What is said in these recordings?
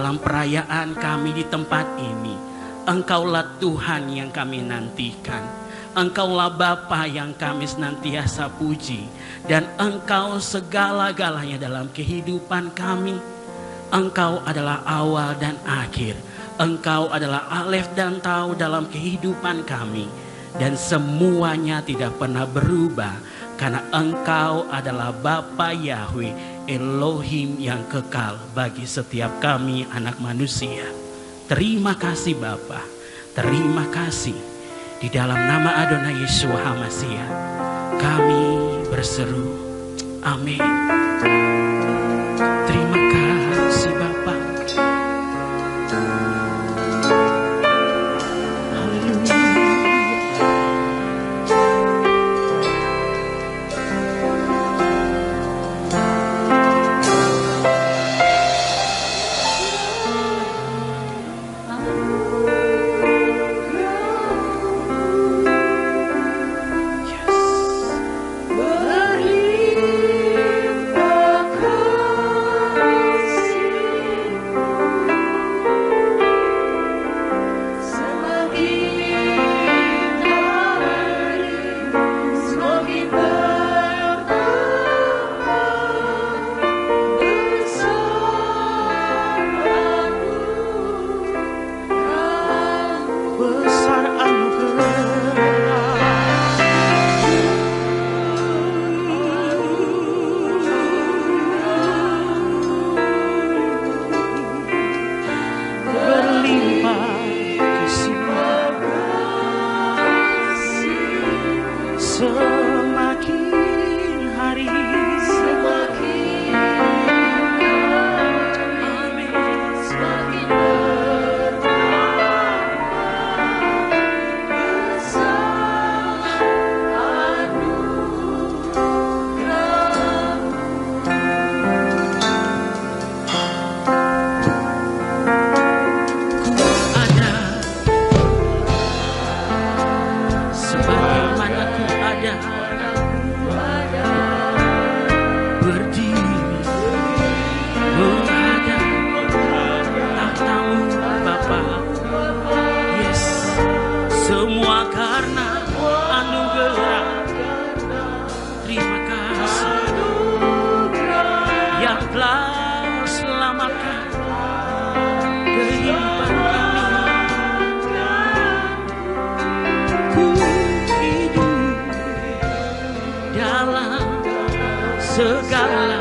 dalam perayaan kami di tempat ini. Engkaulah Tuhan yang kami nantikan. Engkaulah Bapa yang kami senantiasa puji. Dan Engkau segala-galanya dalam kehidupan kami. Engkau adalah awal dan akhir. Engkau adalah Alef dan Tau dalam kehidupan kami. Dan semuanya tidak pernah berubah. Karena Engkau adalah Bapa Yahweh, Elohim yang kekal bagi setiap kami anak manusia. Terima kasih Bapa. Terima kasih. Di dalam nama Adonai Yeshua HaMashiach kami berseru. Amin. Terima kasih Bapa. Segala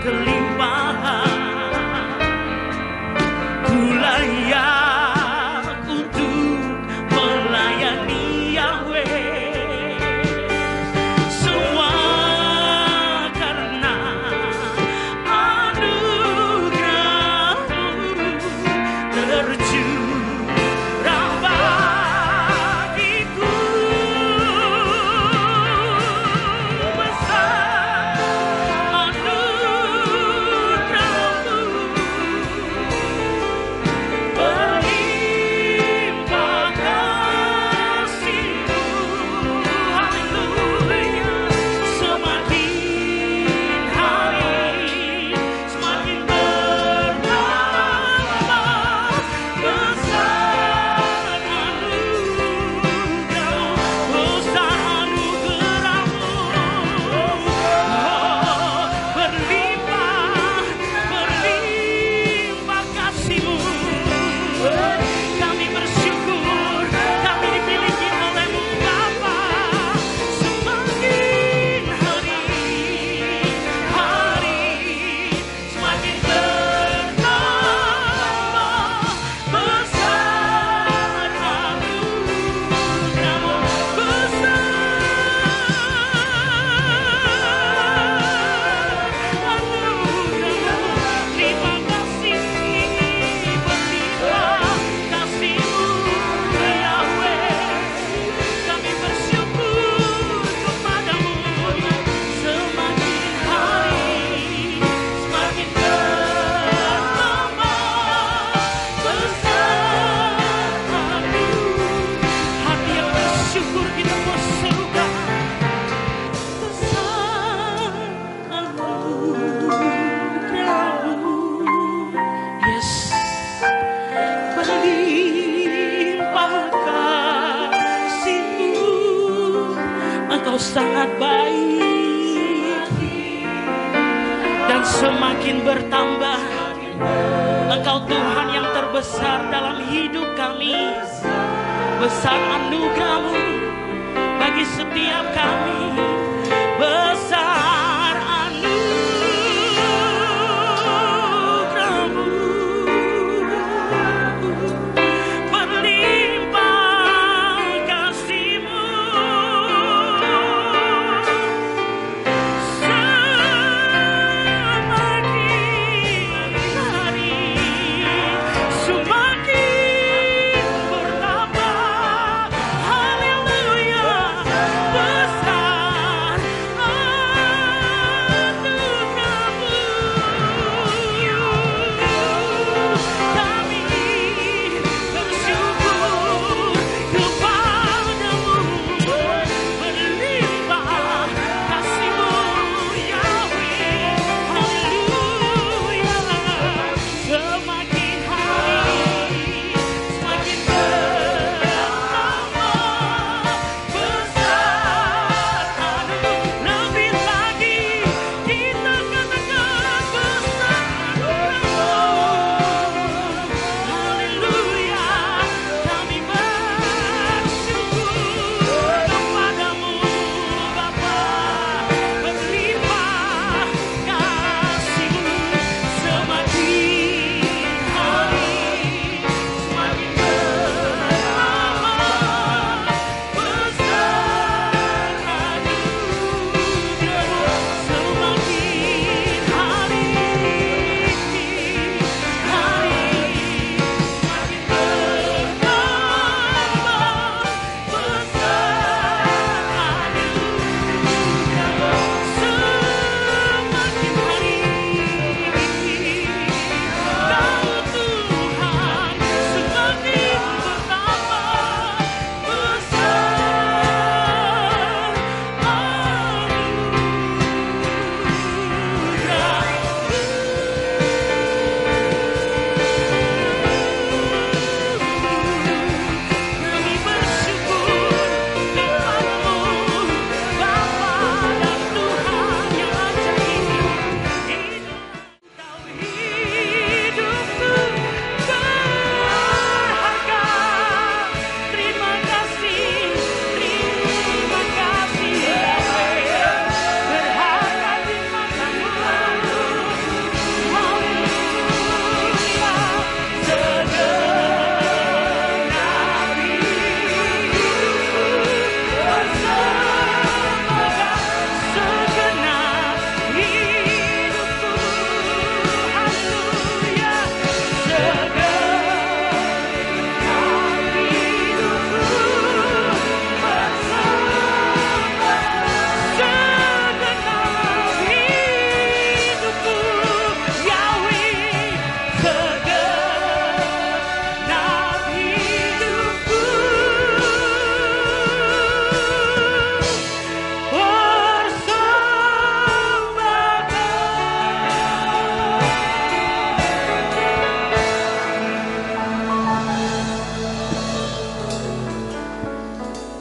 kelimpahan Engkau sangat baik dan semakin bertambah. Engkau Tuhan yang terbesar dalam hidup kami. Besar anugerah-Mu bagi setiap kami. Besar anugerah-Mu, berlimpah kasih-Mu.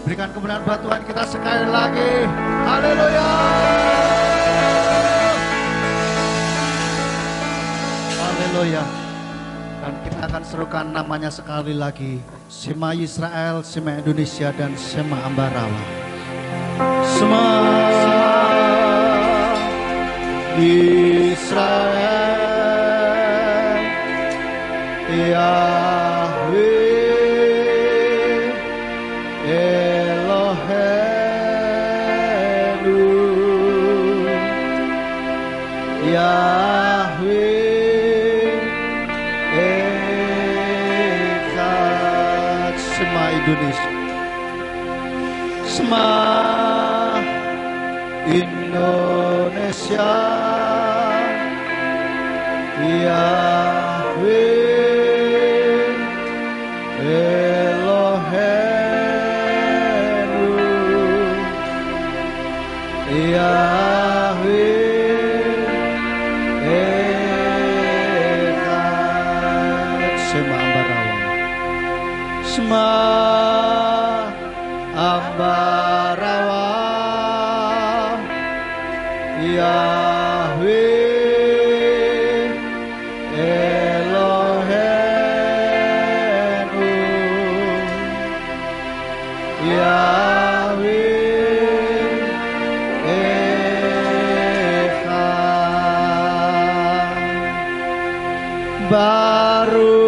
Berikan kemuliaan buat Tuhan kita sekali lagi. Haleluya. Haleluya. Dan kita akan serukan namanya sekali lagi. Sema Israel, Sema Indonesia, dan Sema Ambarawa. Sema Israel, Yahweh Elohenu, Yahweh Echad. Sema Indonesia, Sema Indonesia, Yahweh Elohenu, Yahweh Echad. Sema Ambarawa, Sema Ambarawa, baru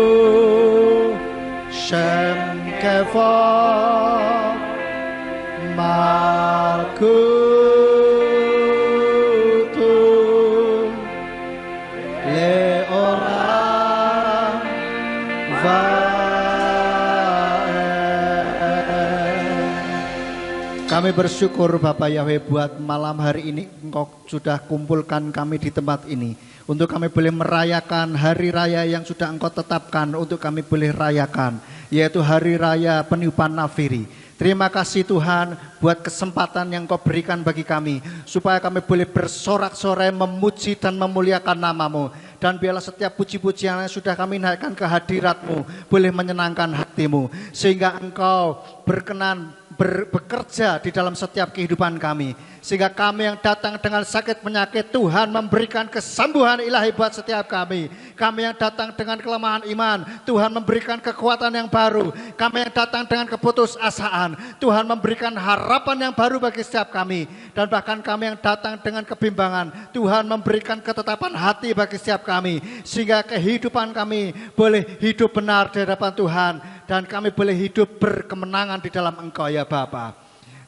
Shem Kevod Markutum le orang Kami bersyukur Bapak Yahweh buat malam hari ini Engkau sudah kumpulkan kami di tempat ini untuk kami boleh merayakan hari raya yang sudah Engkau tetapkan untuk kami boleh rayakan, yaitu hari raya peniupan nafiri. Terima kasih Tuhan buat kesempatan yang Kau berikan bagi kami supaya kami boleh bersorak-sorai memuji dan memuliakan nama-Mu. Dan biarlah setiap puji-pujian yang sudah kami naikkan ke hadirat-Mu boleh menyenangkan hati-Mu, sehingga Engkau berkenan bekerja di dalam setiap kehidupan kami, sehingga kami yang datang dengan sakit penyakit, Tuhan memberikan kesembuhan ilahi buat setiap kami. Kami yang datang dengan kelemahan iman, Tuhan memberikan kekuatan yang baru. Kami yang datang dengan keputusasaan, Tuhan memberikan harapan yang baru bagi setiap kami. Dan bahkan kami yang datang dengan kebimbangan, Tuhan memberikan ketetapan hati bagi setiap kami, sehingga kehidupan kami boleh hidup benar di hadapan Tuhan, dan kami boleh hidup berkemenangan di dalam Engkau ya Bapa.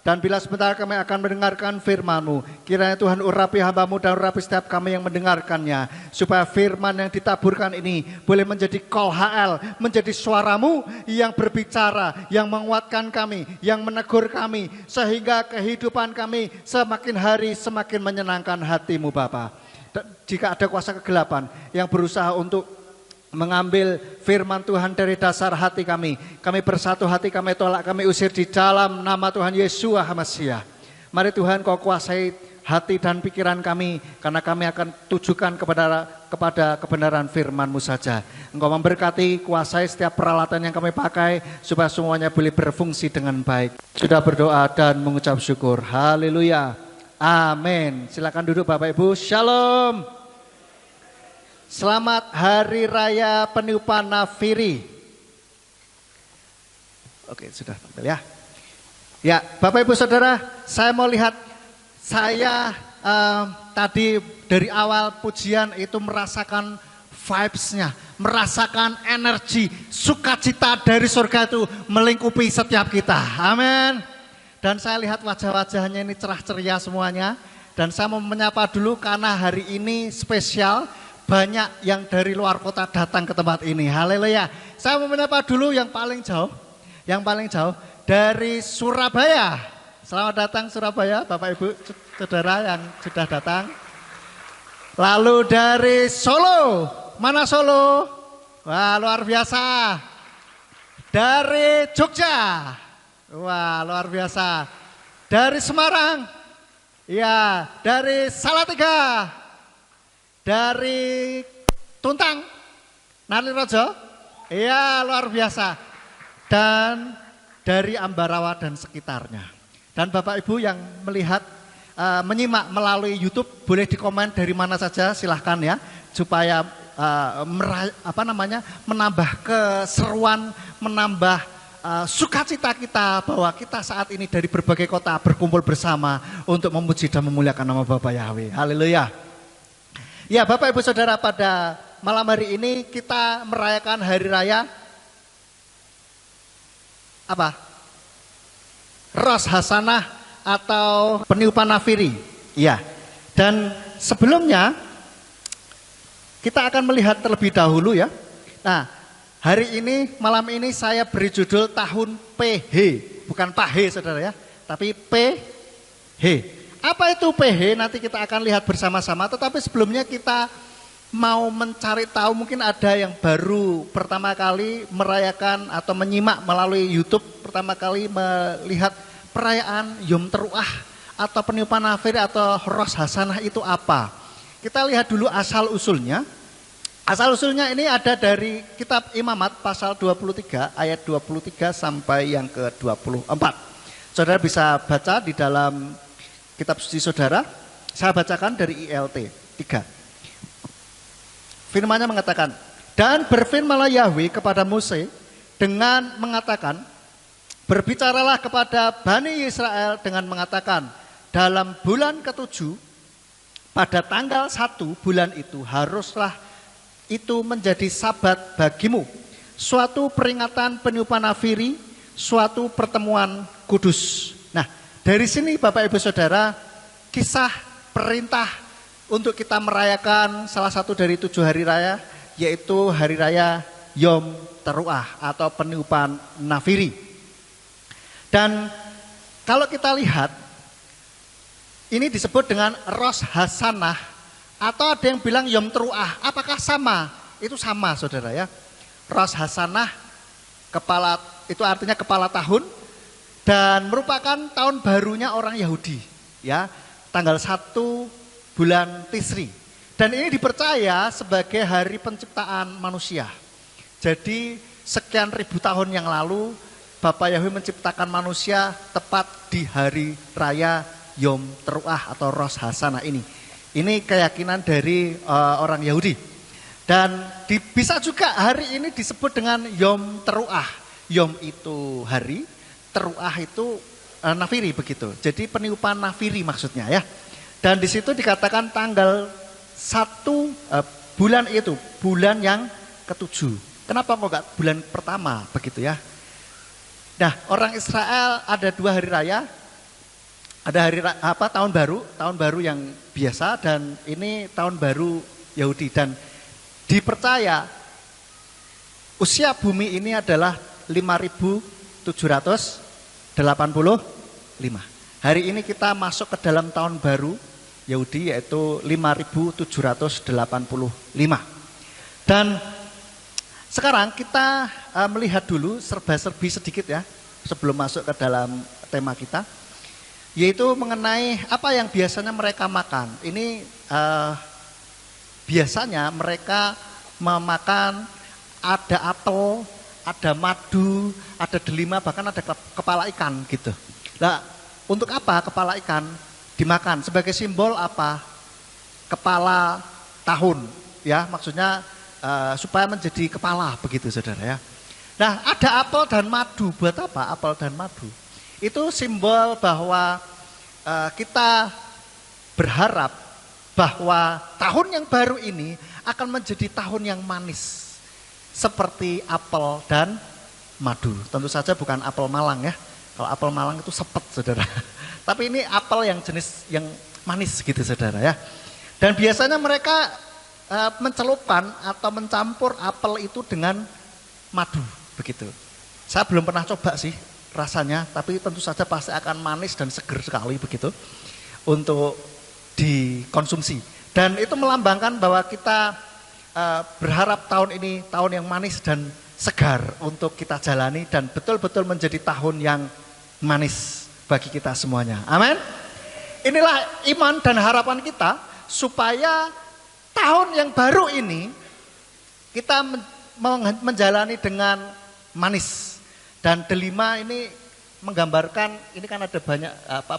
Dan bila sebentar kami akan mendengarkan firman-Mu, kiranya Tuhan urapi hamba-Mu dan urapi setiap kami yang mendengarkannya, supaya firman yang ditaburkan ini boleh menjadi kol HL, menjadi suara-Mu yang berbicara, yang menguatkan kami, yang menegur kami, sehingga kehidupan kami semakin hari semakin menyenangkan hati-Mu Bapa. Jika ada kuasa kegelapan yang berusaha untuk mengambil firman Tuhan dari dasar hati kami bersatu hati, kami tolak, kami usir di dalam nama Tuhan Yesua HaMasiah. Mari Tuhan Kau kuasai hati dan pikiran kami, karena kami akan tujukan kepada kebenaran firman-Mu saja. Engkau memberkati, kuasai setiap peralatan yang kami pakai, supaya semuanya boleh berfungsi dengan baik. Sudah berdoa dan mengucap syukur. Haleluya. Amin. Silakan duduk Bapak Ibu. Shalom. Selamat Hari Raya Peniupan Nafiri. Oke, sudah tampil ya. Ya, Bapak Ibu Saudara, saya mau lihat, saya tadi dari awal pujian itu merasakan vibes-nya, merasakan energi, sukacita dari surga itu melingkupi setiap kita. Amin. Dan saya lihat wajah-wajahnya ini cerah ceria semuanya. Dan saya mau menyapa dulu karena hari ini spesial. Banyak yang dari luar kota datang ke tempat ini. Haleluya. Saya mau menyapa dulu yang paling jauh. Yang paling jauh dari Surabaya. Selamat datang Surabaya, Bapak Ibu Saudara yang sudah datang. Lalu dari Solo. Mana Solo? Wah, luar biasa. Dari Jogja. Wah, luar biasa. Dari Semarang. Ya, dari Salatiga. Dari Tuntang, Nalirojo, iya luar biasa. Dan dari Ambarawa dan sekitarnya. Dan Bapak Ibu yang melihat, menyimak melalui YouTube, boleh dikomen dari mana saja, silahkan ya. Supaya menambah keseruan, menambah sukacita kita bahwa kita saat ini dari berbagai kota berkumpul bersama untuk memuji dan memuliakan nama Bapa Yahweh. Haleluya. Ya Bapak Ibu Saudara, pada malam hari ini kita merayakan hari raya apa? Ros Hasanah atau peniupan nafiri. Ya. Dan sebelumnya kita akan melihat terlebih dahulu ya. Nah, hari ini malam ini saya beri judul tahun PH, bukan PAH Saudara ya, tapi PH. Apa itu PH? Nanti kita akan lihat bersama-sama. Tetapi sebelumnya kita mau mencari tahu, mungkin ada yang baru pertama kali merayakan atau menyimak melalui YouTube, pertama kali melihat perayaan Yom Teruah atau peniupan nafiri atau Ros Hasanah itu apa. Kita lihat dulu asal usulnya. Asal usulnya ini ada dari kitab Imamat pasal 23 ayat 23 sampai yang ke-24. Saudara bisa baca di dalam kitab suci saudara. Saya bacakan dari ILT 3. Firman-Nya mengatakan, dan berfirmanlah Yahweh kepada Mose dengan mengatakan, berbicaralah kepada Bani Israel dengan mengatakan, dalam bulan ke-7 pada tanggal 1 bulan itu haruslah itu menjadi Sabat bagimu, suatu peringatan peniupan nafiri, suatu pertemuan kudus. Nah, dari sini Bapak Ibu Saudara, kisah perintah untuk kita merayakan salah satu dari 7 hari raya, yaitu hari raya Yom Teruah atau peniupan nafiri. Dan kalau kita lihat, ini disebut dengan Rosh Hasanah, atau ada yang bilang Yom Teruah. Apakah sama? Itu sama, saudara ya. Rosh Hasanah, itu artinya kepala tahun, dan merupakan tahun barunya orang Yahudi, ya, tanggal 1 bulan Tisri. Dan ini dipercaya sebagai hari penciptaan manusia. Jadi sekian ribu tahun yang lalu Bapak Yahweh menciptakan manusia tepat di hari raya Yom Teruah atau Rosh Hasanah ini. Ini keyakinan dari orang Yahudi. Dan bisa juga hari ini disebut dengan Yom Teruah. Yom itu hari, Teruah itu nafiri begitu. Jadi peniupan nafiri maksudnya ya. Dan di situ dikatakan tanggal 1 bulan itu, bulan yang ke-7. Kenapa kok enggak bulan pertama begitu ya? Nah, orang Israel ada 2 hari raya. Ada tahun baru yang biasa, dan ini tahun baru Yahudi. Dan dipercaya usia bumi ini adalah 5.785. Hari ini kita masuk ke dalam tahun baru Yahudi, yaitu 5.785. Dan sekarang kita melihat dulu serba-serbi sedikit ya, sebelum masuk ke dalam tema kita, yaitu mengenai apa yang biasanya mereka makan. Ini biasanya mereka memakan ada apel, ada madu, ada delima, bahkan ada kepala ikan gitu. Nah, untuk apa kepala ikan dimakan? Sebagai simbol apa? Kepala tahun, ya, maksudnya supaya menjadi kepala begitu, saudara ya. Nah, ada apel dan madu. Buat apa apel dan madu? Itu simbol bahwa kita berharap bahwa tahun yang baru ini akan menjadi tahun yang manis, seperti apel dan madu. Tentu saja bukan apel Malang ya. Kalau apel Malang itu sepet, saudara. Tapi ini apel yang jenis yang manis gitu, saudara ya. Dan biasanya mereka mencelupkan atau mencampur apel itu dengan madu begitu. Saya belum pernah coba sih rasanya, tapi tentu saja pasti akan manis dan seger sekali begitu untuk dikonsumsi. Dan itu melambangkan bahwa kita berharap tahun ini tahun yang manis dan segar untuk kita jalani, dan betul-betul menjadi tahun yang manis bagi kita semuanya. Amin. Inilah iman dan harapan kita supaya tahun yang baru ini kita menjalani dengan manis. Dan delima ini menggambarkan, ini kan ada banyak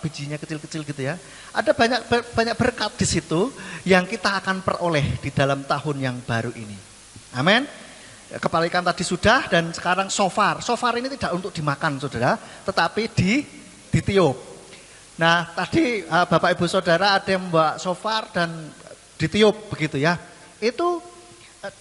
bijinya kecil-kecil gitu ya. Ada banyak berkat di situ yang kita akan peroleh di dalam tahun yang baru ini. Amin. Kepala ikan tadi sudah, dan sekarang shofar. Shofar ini tidak untuk dimakan, saudara, tetapi ditiup. Nah, tadi Bapak Ibu Saudara ada yang membawa shofar dan ditiup begitu ya. Itu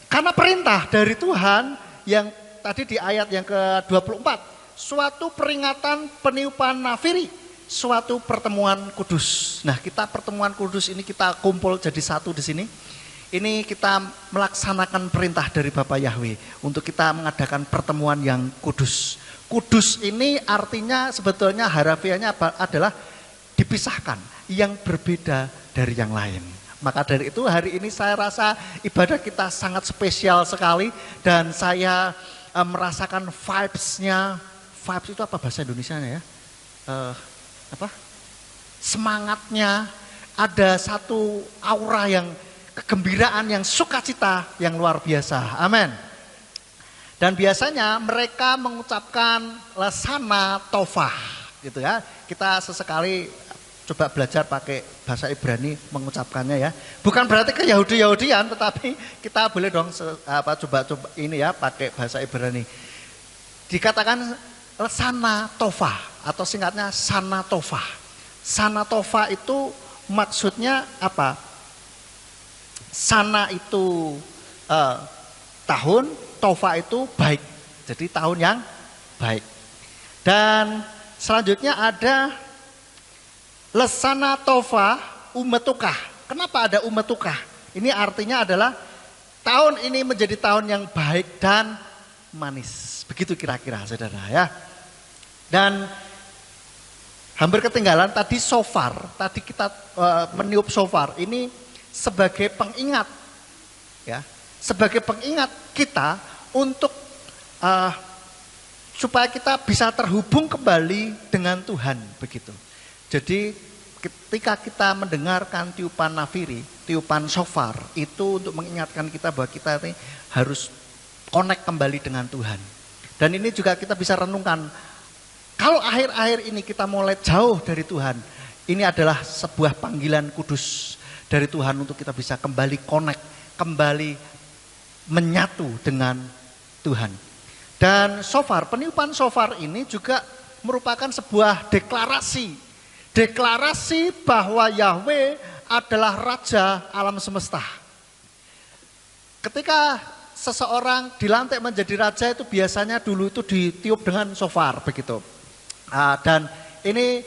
karena perintah dari Tuhan yang tadi di ayat yang ke-24, suatu peringatan peniupan nafiri, suatu pertemuan kudus. Nah, kita pertemuan kudus ini kita kumpul jadi satu di sini. Ini kita melaksanakan perintah dari Bapak Yahweh untuk kita mengadakan pertemuan yang kudus. Kudus ini artinya sebetulnya harafiahnya adalah dipisahkan, yang berbeda dari yang lain. Maka dari itu hari ini saya rasa ibadah kita sangat spesial sekali, dan saya merasakan vibes-nya. Vibes itu apa bahasa Indonesianya ya? Semangatnya, ada satu aura yang kegembiraan, yang sukacita yang luar biasa. Amin. Dan biasanya mereka mengucapkan lesana tovah gitu ya. Kita sesekali coba belajar pakai bahasa Ibrani mengucapkannya ya. Bukan berarti ke Yahudi-Yahudian, tetapi kita boleh dong coba ini ya pakai bahasa Ibrani. Dikatakan lesana tovah atau singkatnya sana tovah. Sana tovah itu maksudnya apa? Sana itu tahun Tova itu baik. Jadi tahun yang baik. Dan selanjutnya ada Lesana Tova Umetukah. Kenapa ada Umetukah? Ini artinya adalah tahun ini menjadi tahun yang baik dan manis. Begitu kira-kira saudara ya. Dan hampir ketinggalan tadi shofar. Tadi kita meniup shofar. Ini sebagai pengingat. Ya, sebagai pengingat kita untuk supaya kita bisa terhubung kembali dengan Tuhan. Begitu. Jadi ketika kita mendengarkan tiupan nafiri, tiupan shofar, itu untuk mengingatkan kita bahwa kita ini harus connect kembali dengan Tuhan. Dan ini juga kita bisa renungkan, kalau akhir-akhir ini kita mulai jauh dari Tuhan, ini adalah sebuah panggilan kudus dari Tuhan untuk kita bisa kembali connect, kembali menyatu dengan Tuhan. Dan shofar, peniupan shofar ini juga merupakan sebuah deklarasi. Deklarasi bahwa Yahweh adalah Raja alam semesta. Ketika seseorang dilantik menjadi raja itu biasanya dulu itu ditiup dengan shofar begitu. Dan ini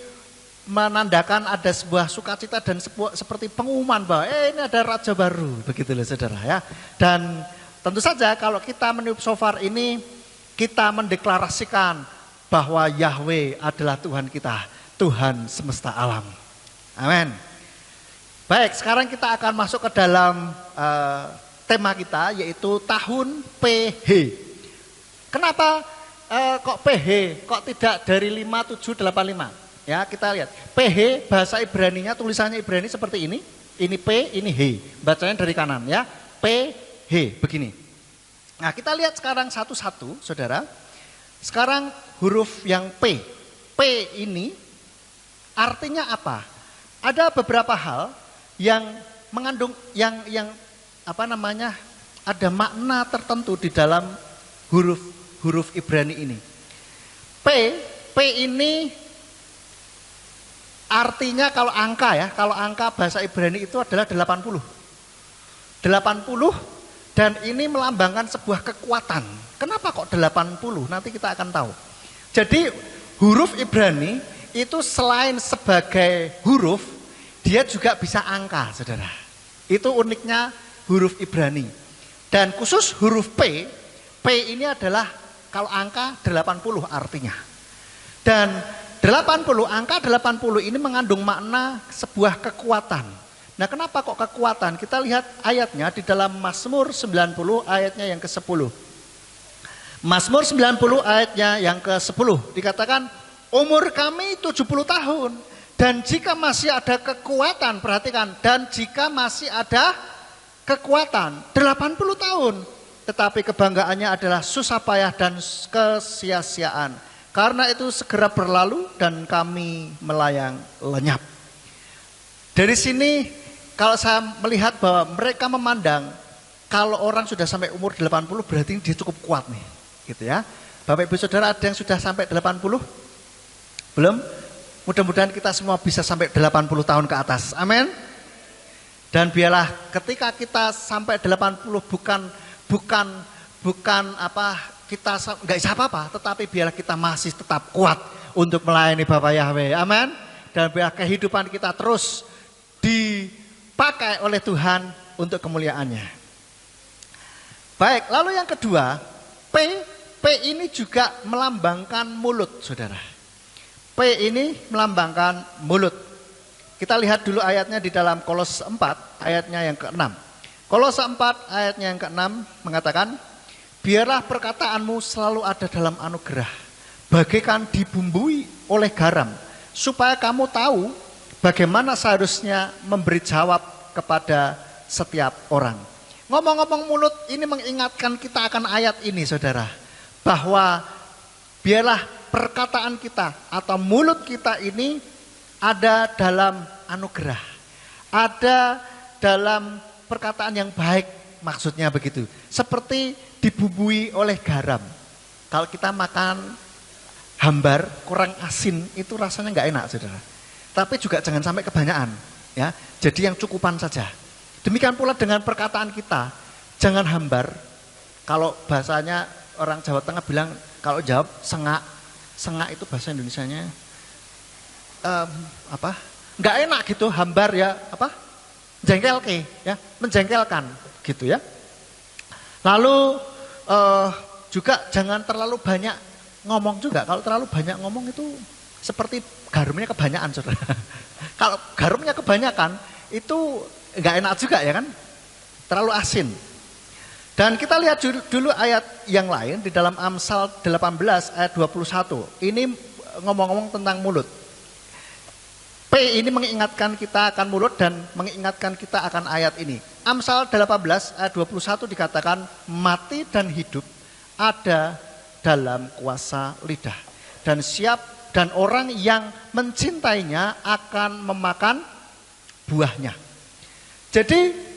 menandakan ada sebuah sukacita dan seperti pengumuman bahwa ini ada raja baru begitu loh saudara ya. Dan tentu saja kalau kita meniup shofar ini kita mendeklarasikan bahwa Yahweh adalah Tuhan kita. Tuhan semesta alam. Amin. Baik, sekarang kita akan masuk ke dalam tema kita yaitu tahun PH. Kenapa kok PH? Kok tidak dari 5785? Ya, kita lihat. PH bahasa Ibraninya tulisannya Ibrani seperti ini. Ini P, ini H. Bacanya dari kanan ya. PH begini. Nah, kita lihat sekarang satu-satu, Saudara. Sekarang huruf yang P. P ini artinya apa? Ada beberapa hal yang mengandung yang apa namanya? Ada makna tertentu di dalam huruf Ibrani ini. P ini artinya kalau angka ya, kalau angka bahasa Ibrani itu adalah 80. 80 dan ini melambangkan sebuah kekuatan. Kenapa kok 80? Nanti kita akan tahu. Jadi huruf Ibrani itu selain sebagai huruf, dia juga bisa angka, saudara. Itu uniknya huruf Ibrani. Dan khusus huruf P ini adalah kalau angka 80 artinya. Dan 80, angka 80 ini mengandung makna sebuah kekuatan. Nah, kenapa kok kekuatan? Kita lihat ayatnya di dalam Mazmur 90 ayatnya yang ke-10. Mazmur 90 ayatnya yang ke-10 dikatakan, umur kami 70 tahun dan jika masih ada kekuatan, perhatikan, dan jika masih ada kekuatan 80 tahun, tetapi kebanggaannya adalah susah payah dan kesia-siaan. Karena itu segera berlalu dan kami melayang lenyap. Dari sini kalau saya melihat bahwa mereka memandang kalau orang sudah sampai umur 80 berarti dia cukup kuat nih, gitu ya. Bapak Ibu Saudara, ada yang sudah sampai 80? Belum? Mudah-mudahan kita semua bisa sampai 80 tahun ke atas. Amin. Dan biarlah ketika kita sampai 80 bukan apa kita enggak bisa apa-apa, tetapi biarlah kita masih tetap kuat untuk melayani Bapa Yahweh. Amin. Dan biar kehidupan kita terus dipakai oleh Tuhan untuk kemuliaannya. Baik, lalu yang kedua, P ini juga melambangkan mulut, Saudara. P ini melambangkan mulut. Kita lihat dulu ayatnya di dalam Kolose 4 ayatnya yang ke-6. Kolose 4 ayatnya yang ke-6 mengatakan, biarlah perkataanmu selalu ada dalam anugerah, bagaikan dibumbui oleh garam, supaya kamu tahu bagaimana seharusnya memberi jawab kepada setiap orang. Ngomong-ngomong mulut ini mengingatkan kita akan ayat ini, saudara, bahwa biarlah perkataan kita atau mulut kita ini ada dalam anugerah, ada dalam perkataan yang baik, maksudnya begitu. Seperti dibumbui oleh garam. Kalau kita makan hambar kurang asin itu rasanya nggak enak, saudara. Tapi juga jangan sampai kebanyakan, ya. Jadi yang cukupan saja. Demikian pula dengan perkataan kita. jangan hambar. Kalau bahasanya orang Jawa Tengah bilang, kalau jawab sengak. Sengak itu bahasa Indonesianya apa? Nggak enak gitu, hambar ya, apa? Jengkelke, ya, menjengkelkan gitu ya. Lalu juga jangan terlalu banyak ngomong juga. Kalau terlalu banyak ngomong itu seperti garumnya kebanyakan, saudara. Kalau garumnya kebanyakan itu nggak enak juga ya kan, terlalu asin. Dan kita lihat dulu ayat yang lain di dalam Amsal 18 ayat 21. Ini ngomong-ngomong tentang mulut. P ini mengingatkan kita akan mulut dan mengingatkan kita akan ayat ini. Amsal 18 ayat 21 dikatakan, mati dan hidup ada dalam kuasa lidah. Dan orang yang mencintainya akan memakan buahnya. Jadi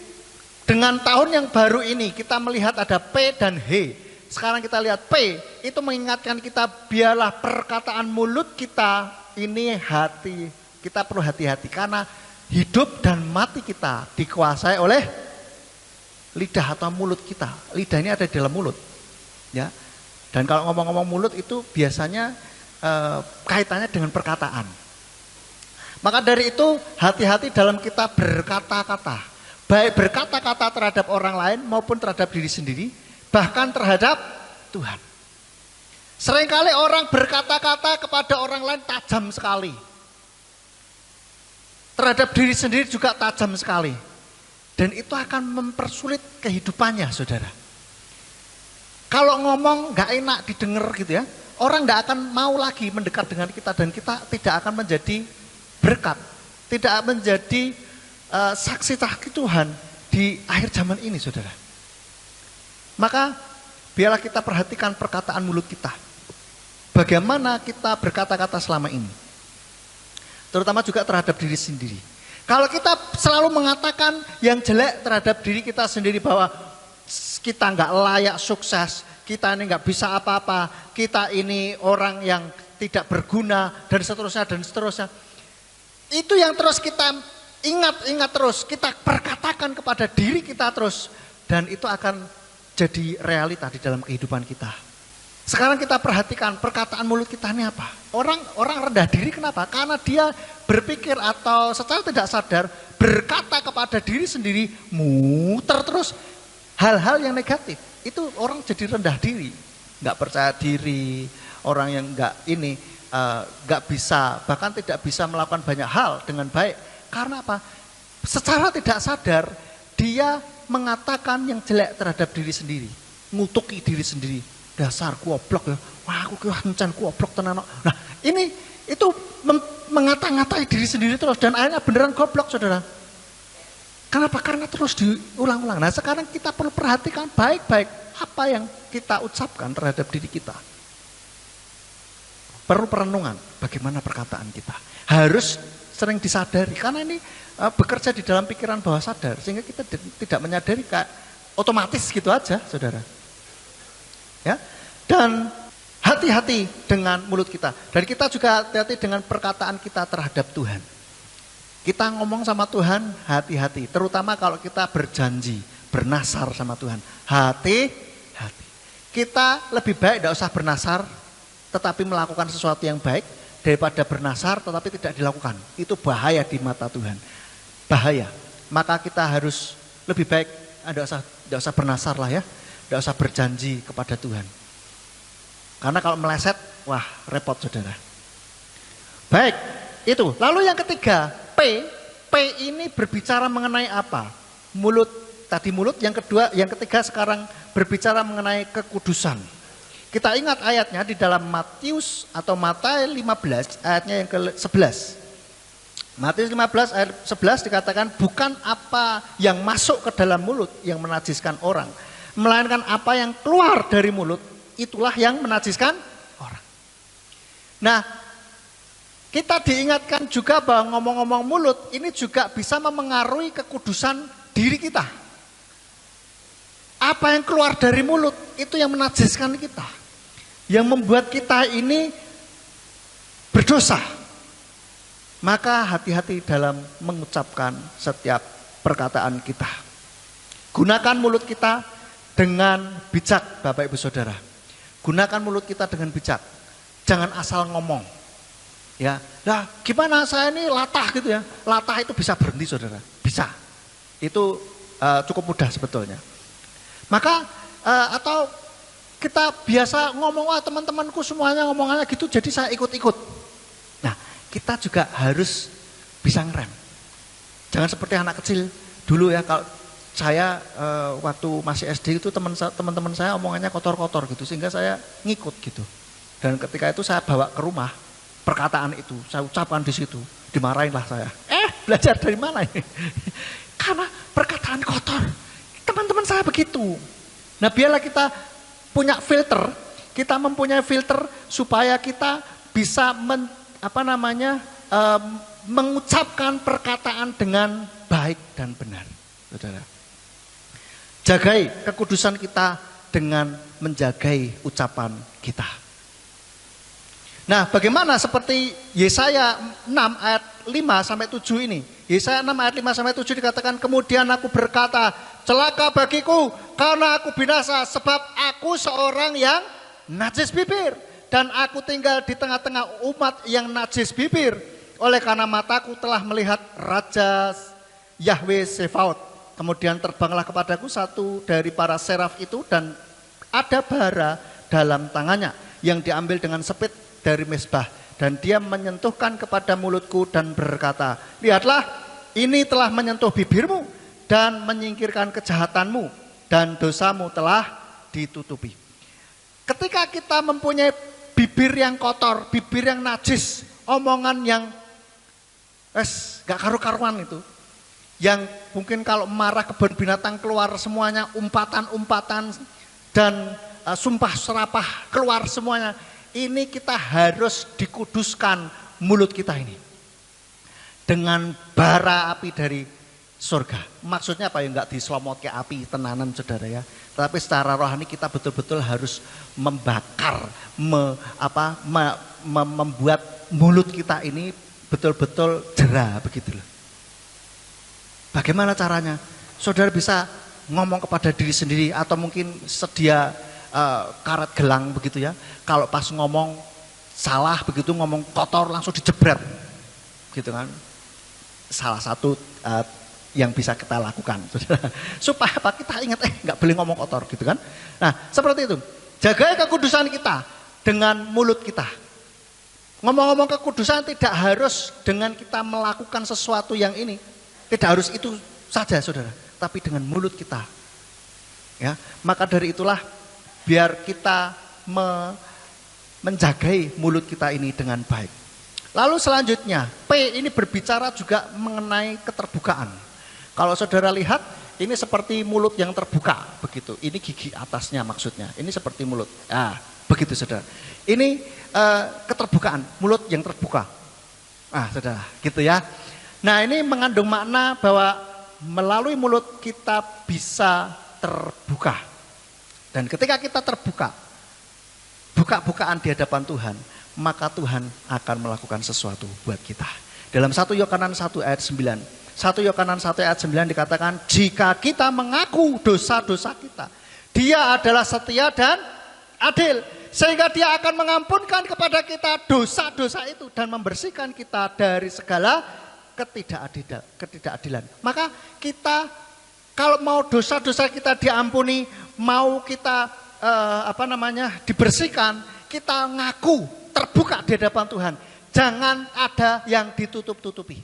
dengan tahun yang baru ini kita melihat ada P dan H. Sekarang kita lihat P, itu mengingatkan kita biarlah perkataan mulut kita ini hati. Kita perlu hati-hati karena hidup dan mati kita dikuasai oleh lidah atau mulut kita. Lidah ini ada di dalam mulut. Ya. Dan kalau ngomong-ngomong mulut itu biasanya kaitannya dengan perkataan. Maka dari itu hati-hati dalam kita berkata-kata. Baik berkata-kata terhadap orang lain maupun terhadap diri sendiri, bahkan terhadap Tuhan. Seringkali orang berkata-kata kepada orang lain tajam sekali. Terhadap diri sendiri juga tajam sekali. Dan itu akan mempersulit kehidupannya, saudara. Kalau ngomong gak enak didengar gitu ya, orang gak akan mau lagi mendekat dengan kita dan kita tidak akan menjadi berkat. Tidak menjadi saksi-saksi Tuhan di akhir zaman ini, saudara. Maka biarlah kita perhatikan perkataan mulut kita. Bagaimana kita berkata-kata selama ini. Terutama juga terhadap diri sendiri. Kalau kita selalu mengatakan yang jelek terhadap diri kita sendiri, bahwa kita nggak layak sukses, kita ini nggak bisa apa-apa, kita ini orang yang tidak berguna, dan seterusnya dan seterusnya. Itu yang terus kita ingat terus, kita perkatakan kepada diri kita terus, dan itu akan jadi realita di dalam kehidupan kita. Sekarang kita perhatikan perkataan mulut kita ini apa? Orang rendah diri kenapa? Karena dia berpikir atau secara tidak sadar berkata kepada diri sendiri, muter terus hal-hal yang negatif. Itu orang jadi rendah diri, nggak percaya diri, orang yang nggak bisa, bahkan tidak bisa melakukan banyak hal dengan baik. Karena apa? Secara tidak sadar dia mengatakan yang jelek terhadap diri sendiri, ngutuki diri sendiri. Dasar goblok ya, wah aku kehancan goblok tenan. Nah itu mengata-ngatai diri sendiri terus dan akhirnya beneran goblok, saudara. Kenapa? Karena terus diulang-ulang. Nah sekarang kita perlu perhatikan baik-baik apa yang kita ucapkan terhadap diri kita. Perlu perenungan bagaimana perkataan kita. Harus sering disadari karena ini bekerja di dalam pikiran bawah sadar sehingga kita tidak menyadari, kayak otomatis gitu aja, saudara. Ya, dan hati-hati dengan mulut kita. Dan kita juga hati-hati dengan perkataan kita terhadap Tuhan. Kita ngomong sama Tuhan hati-hati, terutama kalau kita berjanji, bernasar sama Tuhan. Hati-hati. Kita lebih baik tidak usah bernasar, tetapi melakukan sesuatu yang baik, daripada bernasar tetapi tidak dilakukan. Itu bahaya di mata Tuhan. Bahaya. Maka kita harus lebih baik tidak usah bernasar lah ya. Tidak usah berjanji kepada Tuhan. Karena kalau meleset, wah repot, saudara. Baik, itu. Lalu yang ketiga, P ini berbicara mengenai apa? Mulut, tadi mulut, yang ketiga sekarang berbicara mengenai kekudusan. Kita ingat ayatnya di dalam Matius atau Matayo 15 ayatnya yang ke-11. Matius 15 ayat 11 dikatakan, bukan apa yang masuk ke dalam mulut yang menajiskan orang, melainkan apa yang keluar dari mulut, itulah yang menajiskan orang. Nah, kita diingatkan juga bahwa ngomong-ngomong mulut ini juga bisa memengaruhi kekudusan diri kita. Apa yang keluar dari mulut itu yang menajiskan kita, yang membuat kita ini berdosa. Maka hati-hati dalam mengucapkan setiap perkataan kita. Gunakan mulut kita dengan bijak, Bapak Ibu Saudara. Gunakan mulut kita dengan bijak. Jangan asal ngomong. Ya, nah gimana saya ini latah gitu ya. Latah itu bisa berhenti Saudara. Bisa. Itu cukup mudah sebetulnya. Maka atau kita biasa ngomong, wah teman-temanku semuanya ngomongannya gitu, jadi saya ikut-ikut. Nah, kita juga harus bisa ngerem. Jangan seperti anak kecil dulu ya, kalau saya waktu masih SD itu teman-teman saya omongannya kotor-kotor gitu, sehingga saya ngikut gitu. Dan ketika itu saya bawa ke rumah perkataan itu, saya ucapkan di situ, dimarahin lah saya. Belajar dari mana ini? Karena perkataan kotor. Teman-teman saya begitu. Nah, biarlah kita punya filter, kita mempunyai filter supaya kita bisa mengucapkan perkataan dengan baik dan benar, Saudara. Jagai kekudusan kita dengan menjagai ucapan kita. Nah, bagaimana seperti Yesaya 6 ayat 5 sampai 7 ini? Yesaya 6 ayat 5 sampai 7 dikatakan, kemudian aku berkata, celaka bagiku karena aku binasa, sebab aku seorang yang najis bibir dan aku tinggal di tengah-tengah umat yang najis bibir. Oleh karena mataku telah melihat Raja Yahweh Sebaot. Kemudian terbanglah kepadaku satu dari para seraf itu dan ada bara dalam tangannya yang diambil dengan sepit dari mezbah. Dan dia menyentuhkan kepada mulutku dan berkata, lihatlah ini telah menyentuh bibirmu dan menyingkirkan kejahatanmu dan dosamu telah ditutupi. Ketika kita mempunyai bibir yang kotor, bibir yang najis, omongan yang gak karu-karuan itu, yang mungkin kalau marah kebun binatang keluar semuanya, umpatan-umpatan dan sumpah serapah keluar semuanya. Ini kita harus dikuduskan mulut kita ini dengan bara api dari surga. Maksudnya apa ya, enggak diselomot ke api tenanan Saudara ya. Tapi secara rohani kita betul-betul harus membakar, membuat mulut kita ini betul-betul jera begitu loh. Bagaimana caranya? Saudara bisa ngomong kepada diri sendiri atau mungkin sedia karet gelang begitu ya. Kalau pas ngomong salah begitu, ngomong kotor langsung dijebret gitu kan. Salah satu yang bisa kita lakukan supaya apa, kita ingat nggak boleh ngomong kotor gitu kan. Nah seperti itu, jaga kekudusan kita dengan mulut kita. Ngomong-ngomong kekudusan tidak harus dengan kita melakukan sesuatu yang ini, tidak harus itu saja Saudara, tapi dengan mulut kita ya. Maka dari itulah biar kita menjagai mulut kita ini dengan baik. Lalu selanjutnya P ini berbicara juga mengenai keterbukaan. Kalau Saudara lihat ini seperti mulut yang terbuka begitu. Ini gigi atasnya maksudnya. Ini seperti mulut. Ah, begitu Saudara. Ini keterbukaan, mulut yang terbuka. Ah, Saudara, gitu ya. Nah, ini mengandung makna bahwa melalui mulut kita bisa terbuka. Dan ketika kita terbuka, buka-bukaan di hadapan Tuhan, maka Tuhan akan melakukan sesuatu buat kita. Dalam 1 Yohanan 1 ayat 9. 1 Yohanan 1 ayat 9 dikatakan, jika kita mengaku dosa-dosa kita, Dia adalah setia dan adil, sehingga Dia akan mengampunkan kepada kita dosa-dosa itu dan membersihkan kita dari segala ketidakadilan. Maka kita kalau mau dosa-dosa kita diampuni, mau kita dibersihkan, kita ngaku terbuka di hadapan Tuhan. Jangan ada yang ditutup-tutupi.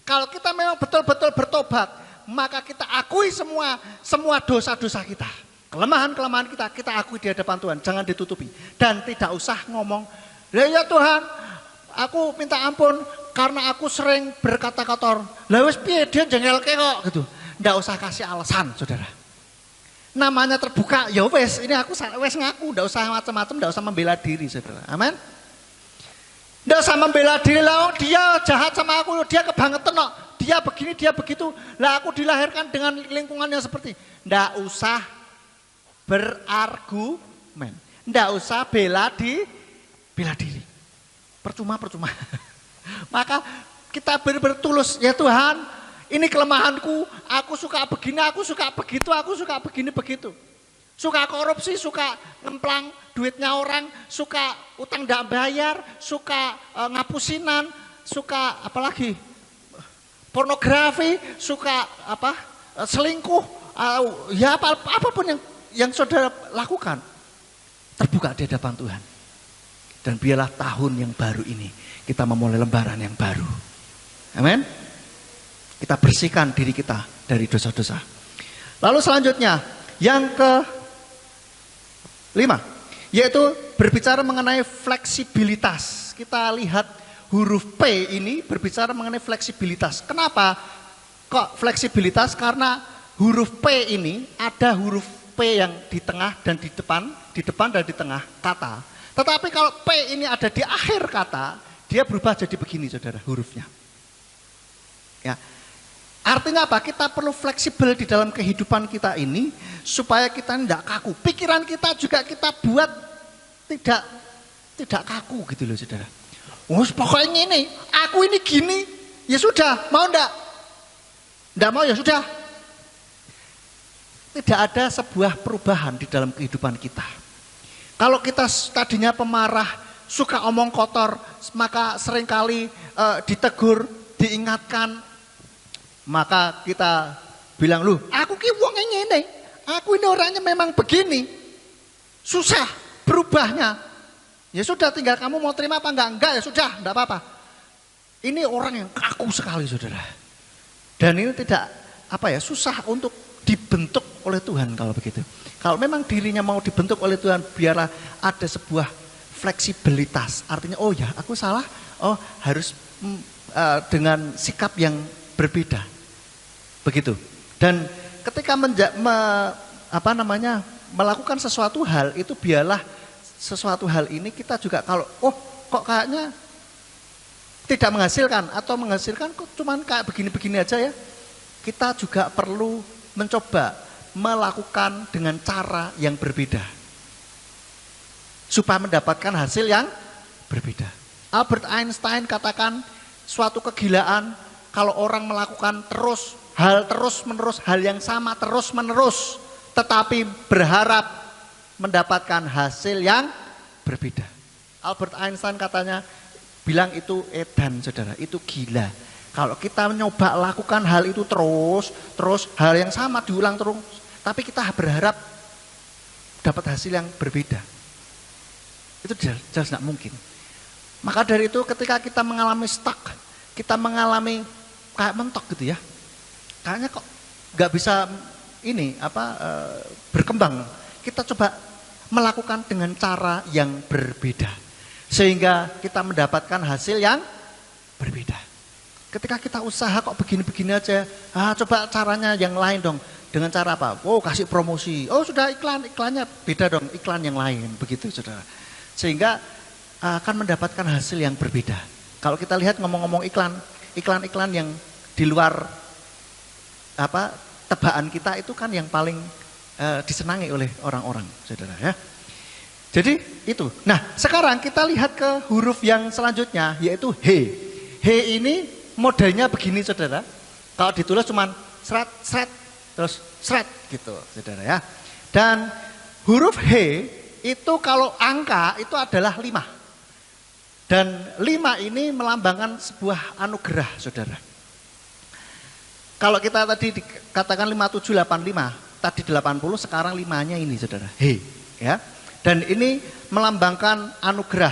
Kalau kita memang betul-betul bertobat, maka kita akui semua dosa-dosa kita. Kelemahan-kelemahan kita akui di hadapan Tuhan, jangan ditutupi. Dan tidak usah ngomong, ya Tuhan, aku minta ampun karena aku sering berkata kotor. Lah wis piye dia jengelke kok gitu. Ndak usah kasih alasan, Saudara. Namanya terbuka, ya wes, ini aku wes ngaku, ndak usah macam-macam, ndak usah membela diri, Saudara. Amin. Ndak usah membela diri lah, dia jahat sama aku, dia kebangetan kok. Dia begini, dia begitu. Lah aku dilahirkan dengan lingkungan yang seperti. Ndak usah berargumen. Ndak usah bela diri. Percuma. Maka kita bertulus, ya Tuhan, ini kelemahanku, aku suka begini, aku suka begitu, aku suka begini begitu. Suka korupsi, suka ngemplang duitnya orang, suka utang tidak bayar, suka ngapusinan, suka apalagi pornografi, suka selingkuh, ya apapun yang saudara lakukan terbuka di hadapan Tuhan. Dan biarlah tahun yang baru ini kita memulai lembaran yang baru. Amin. Kita bersihkan diri kita dari dosa-dosa. Lalu selanjutnya yang ke-5, yaitu berbicara mengenai fleksibilitas. Kita lihat huruf P ini berbicara mengenai fleksibilitas. Kenapa kok fleksibilitas? Karena huruf P ini ada huruf P yang di tengah dan di depan dan di tengah kata. Tetapi kalau P ini ada di akhir kata, dia berubah jadi begini saudara hurufnya. Ya. Artinya apa? Kita perlu fleksibel di dalam kehidupan kita ini supaya kita tidak kaku. Pikiran kita juga kita buat tidak kaku gitu loh saudara. Oh pokoknya ini, aku ini gini, ya sudah, mau enggak? Enggak mau ya sudah. Tidak ada sebuah perubahan di dalam kehidupan kita. Kalau kita tadinya pemarah, suka omong kotor, maka seringkali ditegur, diingatkan, maka kita bilang, loh aku ki wong ngene, aku ini orangnya memang begini, susah berubahnya. Ya sudah, tinggal kamu mau terima apa enggak ya sudah, enggak apa-apa. Ini orang yang kaku sekali saudara. Dan ini tidak susah untuk dibentuk oleh Tuhan kalau begitu. Kalau memang dirinya mau dibentuk oleh Tuhan, biarlah ada sebuah fleksibilitas. Artinya, oh ya aku salah, oh harus dengan sikap yang berbeda. Begitu. Dan ketika melakukan sesuatu hal itu, biarlah sesuatu hal ini kita juga kalau kok kayaknya tidak menghasilkan atau menghasilkan kok cuman kayak begini-begini aja ya. Kita juga perlu mencoba melakukan dengan cara yang berbeda supaya mendapatkan hasil yang berbeda. Albert Einstein katakan suatu kegilaan kalau orang melakukan terus-menerus hal yang sama terus-menerus, tetapi berharap mendapatkan hasil yang berbeda. Albert Einstein katanya bilang itu edan saudara, itu gila. Kalau kita mencoba lakukan hal itu terus hal yang sama diulang terus, tapi kita berharap dapat hasil yang berbeda, itu jelas tidak mungkin. Maka dari itu ketika kita mengalami stuck, kita mengalami kayak mentok gitu ya, kayaknya kok nggak bisa berkembang, kita coba melakukan dengan cara yang berbeda sehingga kita mendapatkan hasil yang berbeda. Ketika kita usaha kok begini-begini aja, coba caranya yang lain dong. Dengan cara apa? Oh kasih promosi, oh sudah iklannya beda dong, iklan yang lain, begitu saudara. Sehingga akan mendapatkan hasil yang berbeda. Kalau kita lihat ngomong-ngomong iklan yang di luar tebaan kita itu kan yang paling disenangi oleh orang-orang, saudara ya. Jadi itu. Nah, sekarang kita lihat ke huruf yang selanjutnya, yaitu H. H ini modelnya begini, saudara. Kalau ditulis cuman seret, terus seret gitu, saudara ya. Dan huruf H itu kalau angka itu adalah 5. Dan 5 ini melambangkan sebuah anugerah, saudara. Kalau kita tadi dikatakan 5785, tadi 80, sekarang 5-nya ini, saudara. H, ya. Dan ini melambangkan anugerah.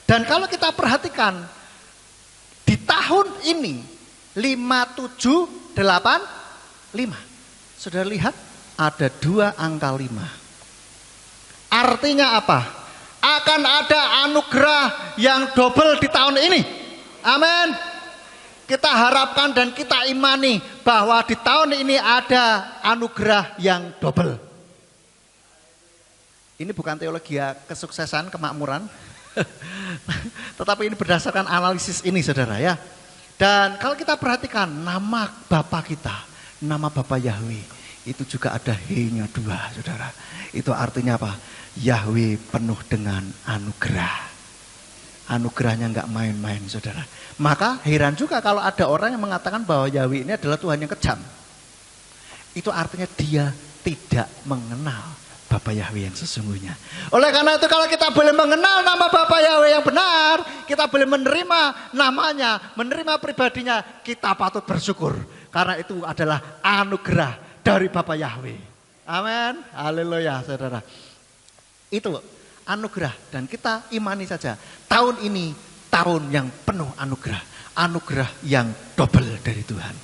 Dan kalau kita perhatikan di tahun ini 5785, saudara lihat ada 2 angka 5. Artinya apa? Akan ada anugerah yang double di tahun ini. Amin. Kita harapkan dan kita imani bahwa di tahun ini ada anugerah yang double. Ini bukan teologi kesuksesan, kemakmuran. Tetapi ini berdasarkan analisis ini, saudara ya. Dan kalau kita perhatikan nama Bapa kita, nama Bapa Yahweh, itu juga ada H-nya 2, saudara. Itu artinya apa? Yahweh penuh dengan anugerah. Anugerahnya enggak main-main, saudara. Maka heran juga kalau ada orang yang mengatakan bahwa Yahweh ini adalah Tuhan yang kejam. Itu artinya dia tidak mengenal Bapa Yahweh yang sesungguhnya. Oleh karena itu kalau kita boleh mengenal nama Bapa Yahweh yang benar, kita boleh menerima namanya, menerima pribadinya, kita patut bersyukur. Karena itu adalah anugerah dari Bapa Yahweh. Amin. Haleluya saudara. Itu anugerah dan kita imani saja. Tahun ini tahun yang penuh anugerah. Anugerah yang double dari Tuhan.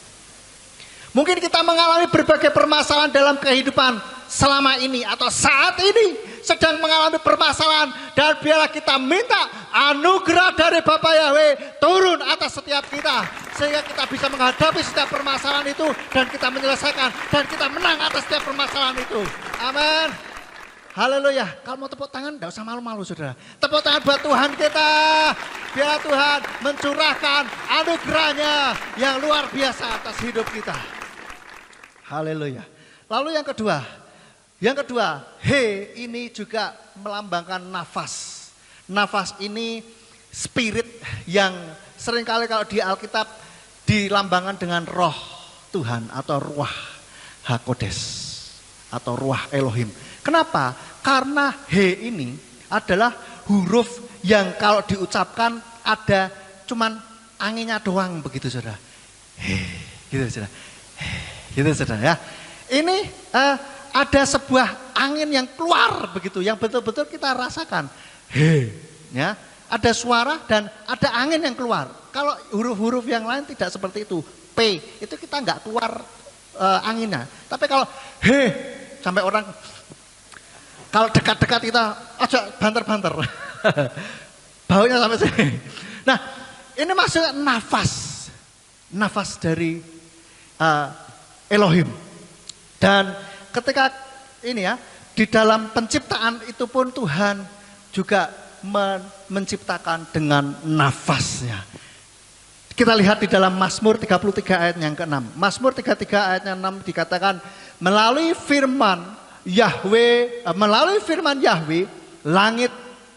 Mungkin kita mengalami berbagai permasalahan dalam kehidupan selama ini atau saat ini sedang mengalami permasalahan, dan biarlah kita minta anugerah dari Bapa Yahweh turun atas setiap kita sehingga kita bisa menghadapi setiap permasalahan itu dan kita menyelesaikan dan kita menang atas setiap permasalahan itu. Amin. Haleluya. Kalau mau tepuk tangan enggak usah malu-malu saudara. Tepuk tangan buat Tuhan kita. Biar Tuhan mencurahkan anugerahnya yang luar biasa atas hidup kita. Haleluya. Lalu yang kedua, he ini juga melambangkan nafas. Nafas ini spirit yang seringkali kalau di Alkitab dilambangkan dengan roh Tuhan atau ruah hakodes atau ruah Elohim. Kenapa? Karena he ini adalah huruf yang kalau diucapkan ada cuman anginnya doang begitu saudara. He, gitu saudara. Gitu saudara ya. Ini ada sebuah angin yang keluar begitu, yang betul-betul kita rasakan. He, ya. Ada suara dan ada angin yang keluar. Kalau huruf-huruf yang lain tidak seperti itu. P itu kita nggak keluar anginnya. Tapi kalau he sampai orang kalau dekat-dekat kita ajak banter-banter. Baunya sampai sini. Nah, ini maksudnya nafas. Nafas dari Elohim. Dan ketika ini ya, di dalam penciptaan itu pun Tuhan juga menciptakan dengan nafasnya. Kita lihat di dalam Mazmur 33 ayat yang ke-6. Mazmur 33 ayat yang 6 dikatakan melalui firman Yahweh, langit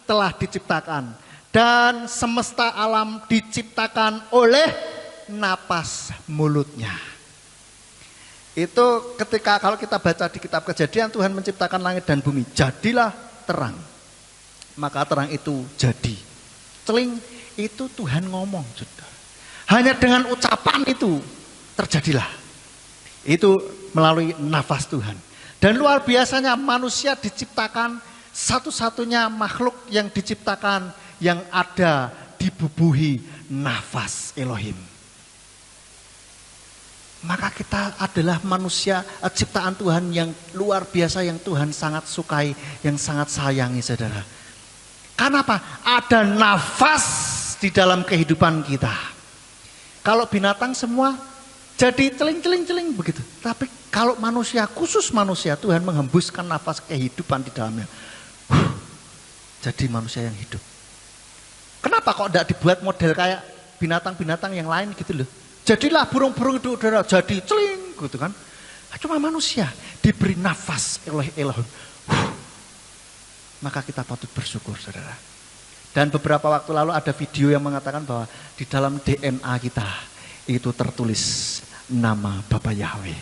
telah diciptakan dan semesta alam diciptakan oleh napas mulutnya. Itu ketika kalau kita baca di kitab Kejadian, Tuhan menciptakan langit dan bumi, jadilah terang. Maka terang itu jadi. Celing, itu Tuhan ngomong sudah. Hanya dengan ucapan itu terjadilah. Itu melalui nafas Tuhan. Dan luar biasanya manusia diciptakan satu-satunya makhluk yang diciptakan yang ada dibubuhi nafas Elohim. Maka kita adalah manusia ciptaan Tuhan yang luar biasa, yang Tuhan sangat sukai, yang sangat sayangi saudara. Karena apa? Ada nafas di dalam kehidupan kita. Kalau binatang semua jadi celing-celing begitu. Tapi kalau manusia, khusus manusia, Tuhan menghembuskan nafas kehidupan di dalamnya. Jadi manusia yang hidup. Kenapa kok tidak dibuat model kayak binatang-binatang yang lain gitu loh. Jadilah burung-burung itu udara, jadi celing gitu kan. Cuma manusia diberi nafas oleh Elohim. Maka kita patut bersyukur saudara. Dan beberapa waktu lalu ada video yang mengatakan bahwa di dalam DNA kita itu tertulis nama Bapa Yahweh.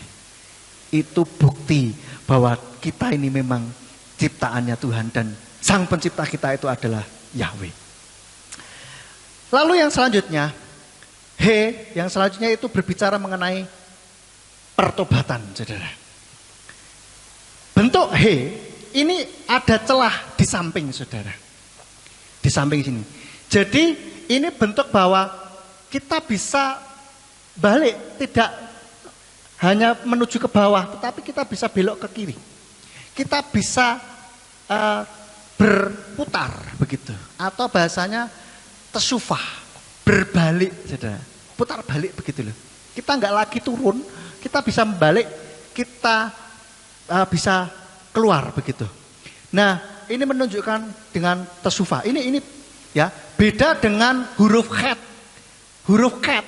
Itu bukti bahwa kita ini memang ciptaannya Tuhan dan Sang Pencipta kita itu adalah Yahweh. Lalu yang selanjutnya, yang selanjutnya itu berbicara mengenai pertobatan, saudara. Bentuk ini ada celah di samping, saudara. Di samping sini. Jadi ini bentuk bahwa kita bisa balik, tidak hanya menuju ke bawah, tetapi kita bisa belok ke kiri. Kita bisa berputar begitu, atau bahasanya tesufah, berbalik, saudara. Putar balik begitu loh. Kita nggak lagi turun, kita bisa membalik, kita bisa keluar begitu. Nah, ini menunjukkan dengan tesufah. Ini ya, beda dengan huruf khat. Huruf khat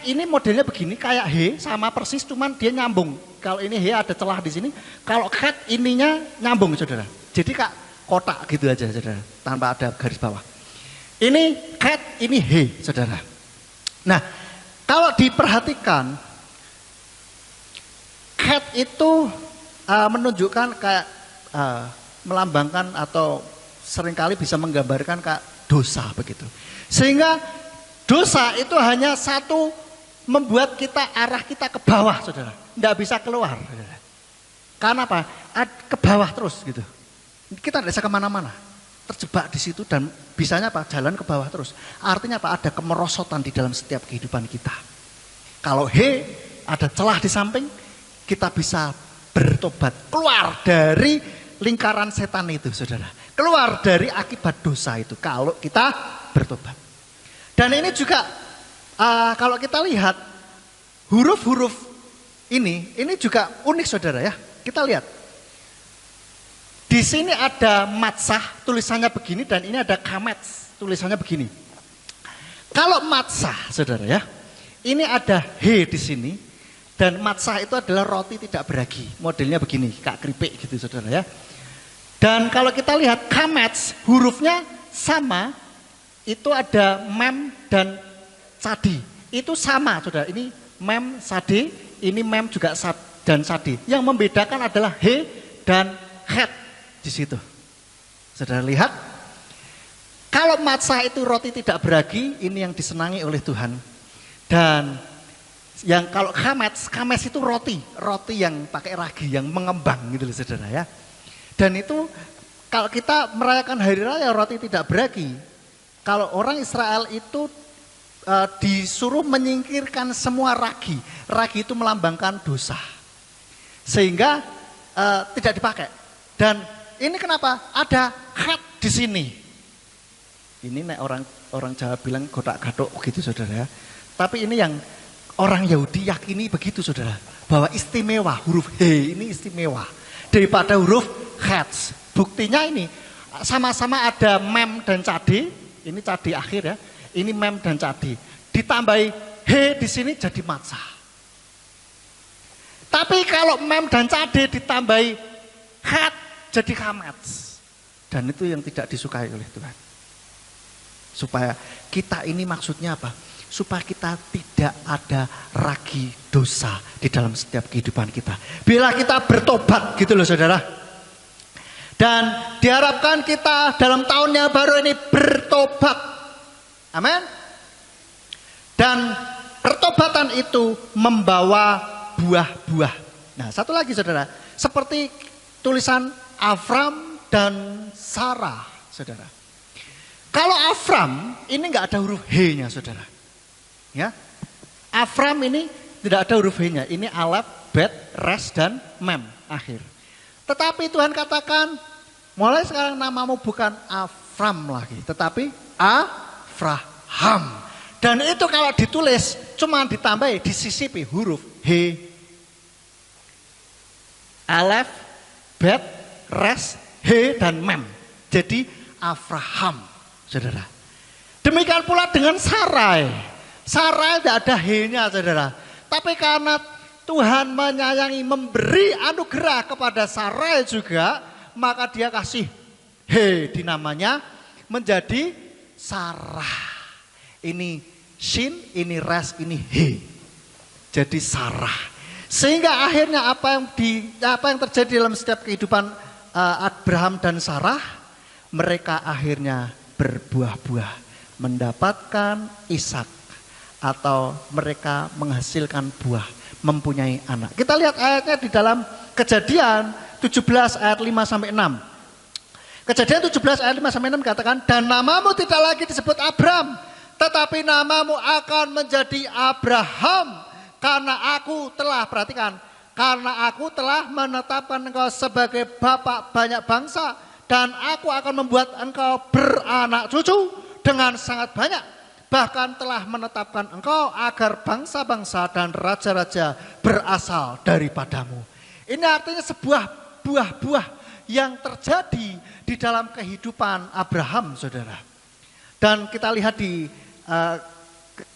ini modelnya begini, kayak he sama persis, cuman dia nyambung. Kalau ini he ada celah di sini, kalau khat ininya nyambung, saudara. Jadi kak kotak gitu aja, saudara, tanpa ada garis bawah. Ini khat, ini he, saudara. Nah, kalau diperhatikan, khat itu menunjukkan kayak melambangkan atau seringkali bisa menggambarkan dosa begitu. Sehingga dosa itu hanya satu, membuat kita arah kita ke bawah, saudara. Tidak bisa keluar, saudara. Karena apa? Ke bawah terus gitu. Kita tidak bisa kemana-mana. Terjebak di situ dan bisanya apa? Jalan ke bawah terus. Artinya apa? Ada kemerosotan di dalam setiap kehidupan kita. Kalau ada celah di samping, kita bisa bertobat. Keluar dari lingkaran setan itu, saudara. Keluar dari akibat dosa itu kalau kita bertobat. Dan ini juga kalau kita lihat huruf-huruf ini juga unik, saudara ya. Kita lihat. Di sini ada matsah, tulisannya begini, dan ini ada kamets, tulisannya begini. Kalau matsah, saudara ya, ini ada he di sini, dan matsah itu adalah roti tidak beragi. Modelnya begini, kayak keripik gitu, saudara ya. Dan kalau kita lihat kamets, hurufnya sama, itu ada mem dan sadi. Itu sama, saudara. Ini mem, sadi, ini mem juga dan sadi. Yang membedakan adalah he dan het. Di situ, saudara lihat, kalau matsah itu roti tidak beragi, ini yang disenangi oleh Tuhan. Dan yang kalau kames itu roti yang pakai ragi, yang mengembang gitu loh, saudara ya. Dan itu kalau kita merayakan hari raya roti tidak beragi, kalau orang Israel itu disuruh menyingkirkan semua ragi. Ragi itu melambangkan dosa, sehingga tidak dipakai. Dan ini kenapa? Ada het di sini. Ini orang Jawa bilang godak-gadok gitu, saudara ya. Tapi ini yang orang Yahudi yakini begitu, saudara. Bahwa istimewa, huruf he ini istimewa daripada huruf het. Buktinya ini sama-sama ada mem dan cadi. Ini cadi akhir ya. Ini mem dan cadi. Ditambahi he di sini jadi matsah. Tapi kalau mem dan cadi ditambahi het jadi kamets. Dan itu yang tidak disukai oleh Tuhan. Supaya kita ini maksudnya apa? Supaya kita tidak ada ragi dosa di dalam setiap kehidupan kita. Bila kita bertobat gitu loh, saudara. Dan diharapkan kita dalam tahun yang baru ini bertobat. Amin. Dan pertobatan itu membawa buah-buah. Nah, satu lagi, saudara. Seperti tulisan Avram dan Sarah, saudara. Kalau Avram ini nggak ada huruf H-nya, saudara. Ya, Avram ini tidak ada huruf H-nya. Ini alef, bet, res dan mem akhir. Tetapi Tuhan katakan, mulai sekarang namamu bukan Avram lagi, tetapi Avraham. Dan itu kalau ditulis cuma ditambahi, disisipi huruf H, alef, bet, res, he dan mem. Jadi Avraham, saudara. Demikian pula dengan Sarai. Sarai tidak ada he-nya, saudara. Tapi karena Tuhan menyayangi, memberi anugerah kepada Sarai juga, maka dia kasih he di namanya menjadi Sarah. Ini shin, ini res, ini he. Jadi Sarah. Sehingga akhirnya apa yang terjadi dalam setiap kehidupan Abraham dan Sarah, mereka akhirnya berbuah-buah, mendapatkan Ishak, atau mereka menghasilkan buah, mempunyai anak. Kita lihat ayatnya di dalam Kejadian 17 ayat 5 sampai 6. Kejadian 17 ayat 5 sampai 6 katakan, dan namamu tidak lagi disebut Abram, tetapi namamu akan menjadi Abraham, karena aku telah, perhatikan, karena aku telah menetapkan engkau sebagai bapak banyak bangsa, dan aku akan membuat engkau beranak cucu dengan sangat banyak. Bahkan telah menetapkan engkau agar bangsa-bangsa dan raja-raja berasal daripadamu. Ini artinya sebuah buah-buah yang terjadi di dalam kehidupan Abraham, saudara. Dan kita lihat di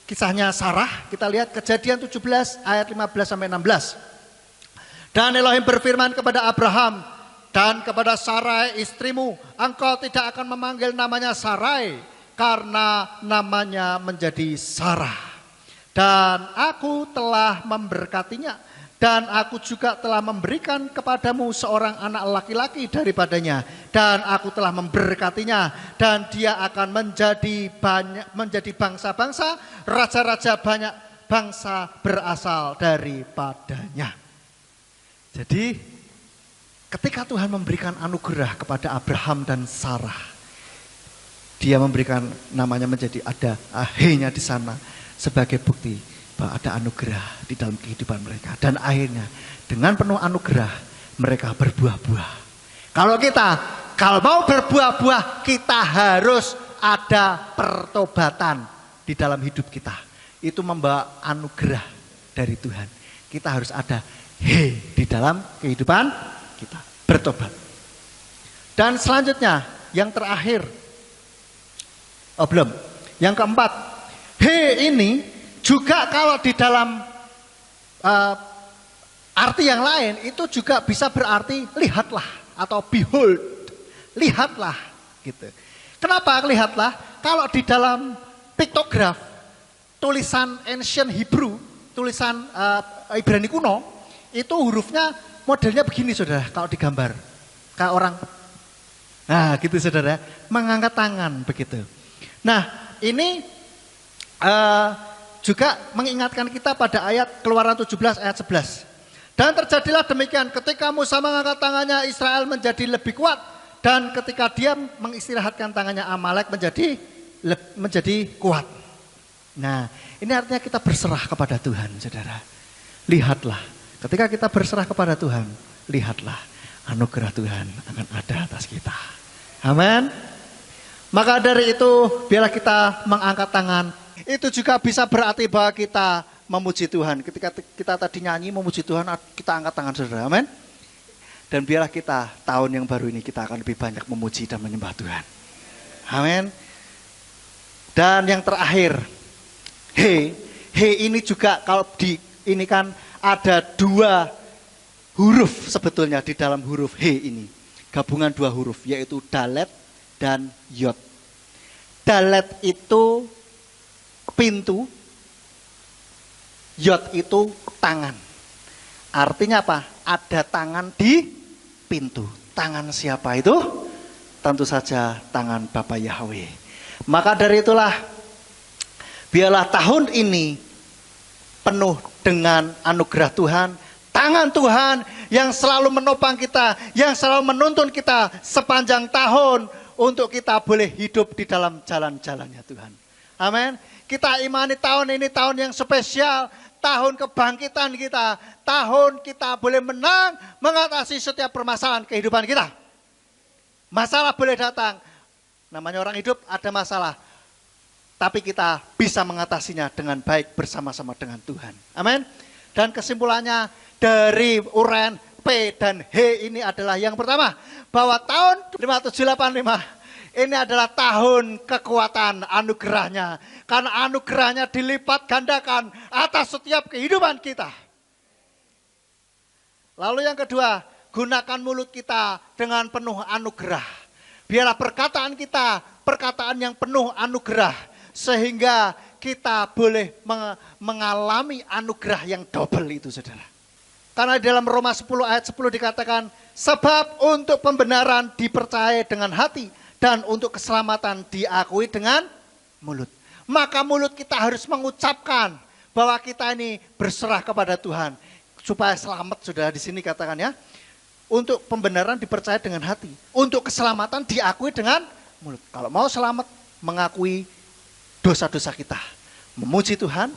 kisahnya Sarah, kita lihat Kejadian 17 ayat 15 sampai 16. Dan Elohim berfirman kepada Abraham dan kepada Sarai istrimu, engkau tidak akan memanggil namanya Sarai, karena namanya menjadi Sarah. Dan aku telah memberkatinya Dan aku juga telah memberikan kepadamu seorang anak laki-laki daripadanya, dan aku telah memberkatinya, dan dia akan menjadi bangsa-bangsa, raja-raja banyak bangsa berasal daripadanya. Jadi ketika Tuhan memberikan anugerah kepada Abraham dan Sarah, dia memberikan namanya menjadi ada akhirnya di sana sebagai bukti bahwa ada anugerah di dalam kehidupan mereka. Dan akhirnya dengan penuh anugerah mereka berbuah-buah. Kalau mau berbuah-buah, kita harus ada pertobatan di dalam hidup kita. Itu membawa anugerah dari Tuhan. Kita harus ada di dalam kehidupan kita, bertobat. Dan selanjutnya yang terakhir, belum, yang keempat, ini juga kalau di dalam arti yang lain itu juga bisa berarti lihatlah atau behold, lihatlah gitu. Kenapa lihatlah? Kalau di dalam piktograf, tulisan ancient Hebrew, tulisan Ibrani kuno, itu hurufnya modelnya begini saudara, kalau digambar kayak orang, nah gitu saudara, mengangkat tangan begitu. Nah ini juga mengingatkan kita pada ayat Keluaran 17 ayat 11. Dan terjadilah demikian, ketika Musa mengangkat tangannya, Israel menjadi lebih kuat. Dan ketika dia mengistirahatkan tangannya, Amalek menjadi kuat. Nah, ini artinya kita berserah kepada Tuhan, saudara. Lihatlah, ketika kita berserah kepada Tuhan, lihatlah anugerah Tuhan akan ada atas kita. Amin. Maka dari itu, biarlah kita mengangkat tangan. Itu juga bisa berarti bahwa kita memuji Tuhan. Ketika kita tadi nyanyi memuji Tuhan, kita angkat tangan saudara. Amin. Dan biarlah kita tahun yang baru ini kita akan lebih banyak memuji dan menyembah Tuhan. Amin. Dan yang terakhir, he ini juga kalau ini kan ada dua huruf sebetulnya di dalam huruf he ini. Gabungan dua huruf yaitu dalet dan yod. Dalet itu pintu, yod itu tangan. Artinya apa? Ada tangan di pintu. Tangan siapa itu? Tentu saja tangan Bapa Yahweh. Maka dari itulah, biarlah tahun ini penuh dengan anugerah Tuhan. Tangan Tuhan yang selalu menopang kita, yang selalu menuntun kita sepanjang tahun untuk kita boleh hidup di dalam jalan-jalannya Tuhan. Amin. Kita imani tahun ini tahun yang spesial, tahun kebangkitan kita, tahun kita boleh menang mengatasi setiap permasalahan kehidupan kita. Masalah boleh datang, namanya orang hidup ada masalah, tapi kita bisa mengatasinya dengan baik bersama-sama dengan Tuhan. Amin. Dan kesimpulannya dari uraian P dan H ini adalah yang pertama, bahwa tahun 5785 ini adalah tahun kekuatan anugerahnya. Karena anugerahnya dilipat gandakan atas setiap kehidupan kita. Lalu yang kedua, gunakan mulut kita dengan penuh anugerah. Biarlah perkataan kita, perkataan yang penuh anugerah. Sehingga kita boleh mengalami anugerah yang double itu saudara. Karena dalam Roma 10 ayat 10 dikatakan, sebab untuk pembenaran dipercaya dengan hati, dan untuk keselamatan diakui dengan mulut. Maka mulut kita harus mengucapkan bahwa kita ini berserah kepada Tuhan. Supaya selamat, saudara di sini katakan ya. Untuk pembenaran dipercaya dengan hati. Untuk keselamatan diakui dengan mulut. Kalau mau selamat, mengakui dosa-dosa kita. Memuji Tuhan,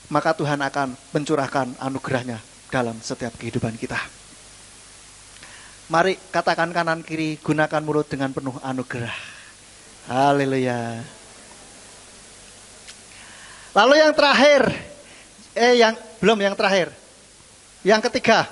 maka Tuhan akan mencurahkan anugerahnya dalam setiap kehidupan kita. Mari katakan kanan kiri, gunakan mulut dengan penuh anugerah. Haleluya. Lalu yang terakhir, yang terakhir. Yang ketiga.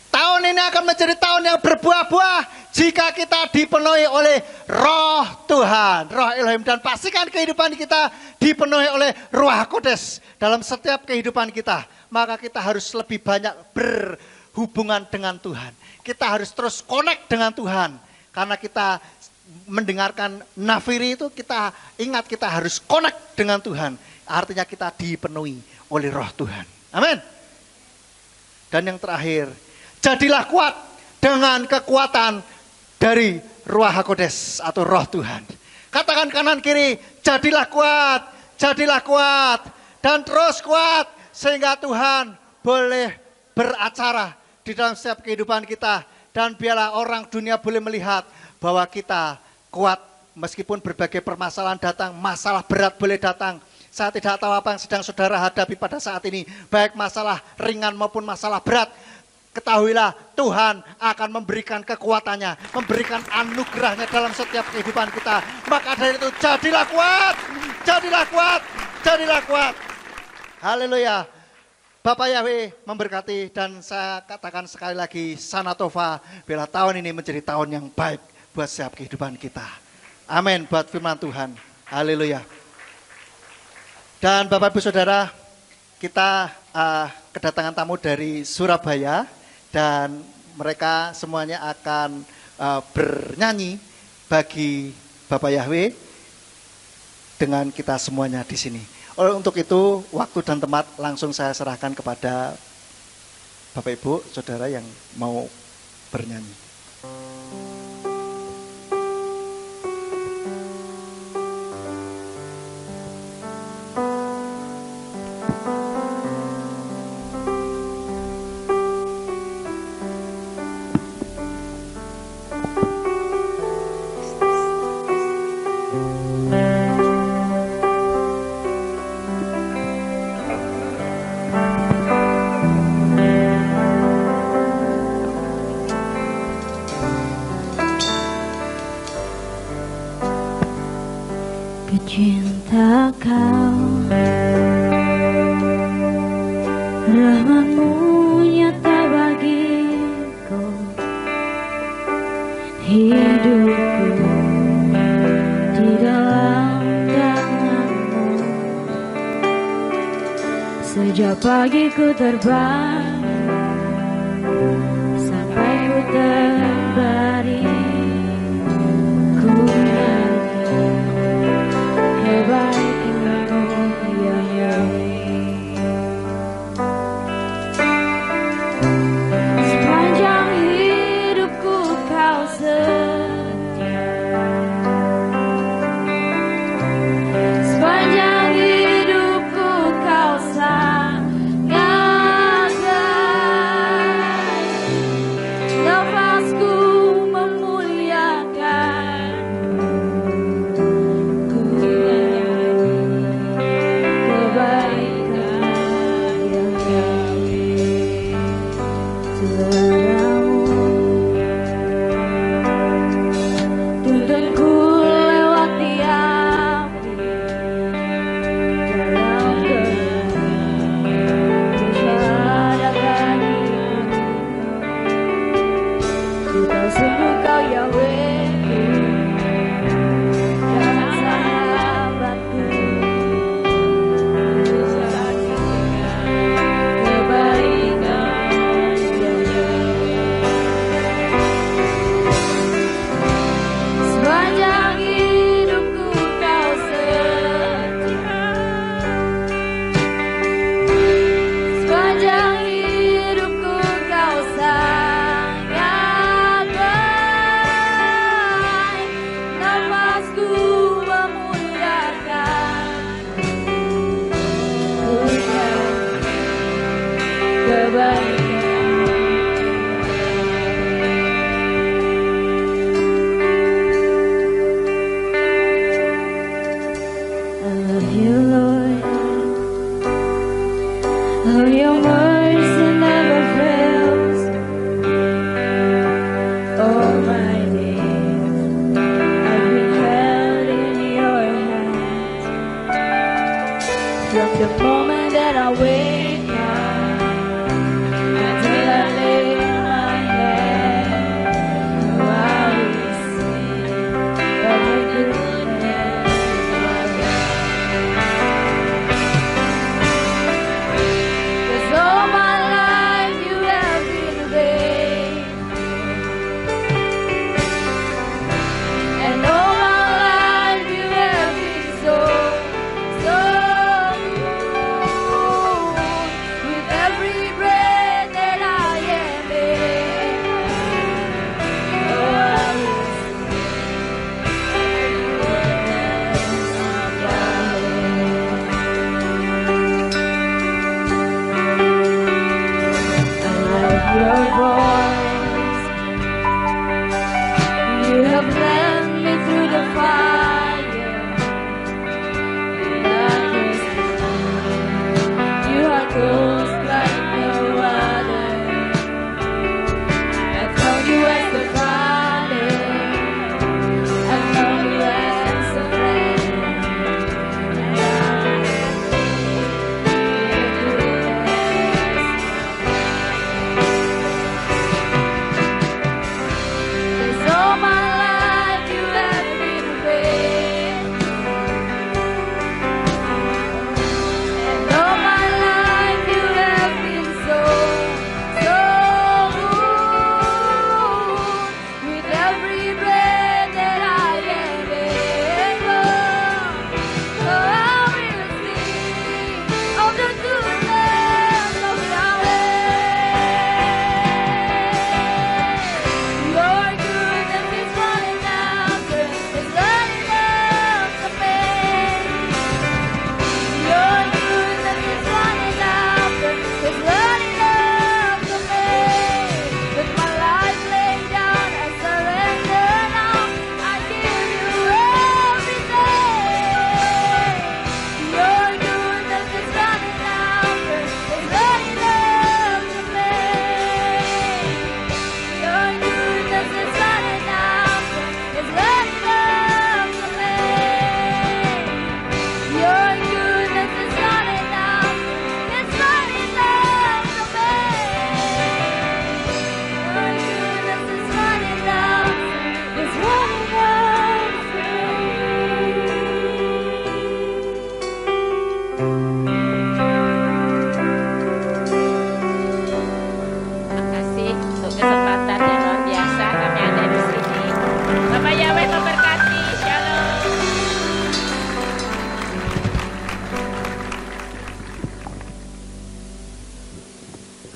Tahun ini akan menjadi tahun yang berbuah-buah jika kita dipenuhi oleh Roh Tuhan, Roh Elohim, dan pastikan kehidupan kita dipenuhi oleh Ruach Kudus dalam setiap kehidupan kita. Maka kita harus lebih banyak berhubungan dengan Tuhan. Kita harus terus connect dengan Tuhan. Karena kita mendengarkan nafiri itu, kita ingat kita harus connect dengan Tuhan. Artinya kita dipenuhi oleh Roh Tuhan. Amin. Dan yang terakhir, jadilah kuat dengan kekuatan dari Ruach HaKodes atau Roh Tuhan. Katakan kanan kiri, jadilah kuat, dan terus kuat sehingga Tuhan boleh beracara di dalam setiap kehidupan kita. Dan biarlah orang dunia boleh melihat bahwa kita kuat meskipun berbagai permasalahan datang, masalah berat boleh datang. Saya tidak tahu apa yang sedang saudara hadapi pada saat ini, baik masalah ringan maupun masalah berat. Ketahuilah Tuhan akan memberikan kekuatannya, memberikan anugerahnya dalam setiap kehidupan kita. Maka dari itu jadilah kuat, jadilah kuat, jadilah kuat. Haleluya. Bapak Yahweh memberkati dan saya katakan sekali lagi Sanatova, bila tahun ini menjadi tahun yang baik buat setiap kehidupan kita. Amin buat firman Tuhan. Haleluya. Dan Bapak Ibu Saudara, kita kedatangan tamu dari Surabaya dan mereka semuanya akan bernyanyi bagi Bapak Yahweh dengan kita semuanya di sini. Untuk itu, waktu dan tempat langsung saya serahkan kepada Bapak Ibu, Saudara yang mau bernyanyi. Cinta kau, rahmatmu nyata bagiku, hidupku di dalam tanganmu. Sejak pagi ku terbang sampai ku terbaring, ku sepanjang hidupku kau setia, sepanjang hidupku kau sangat baik, nafasku memuliakan.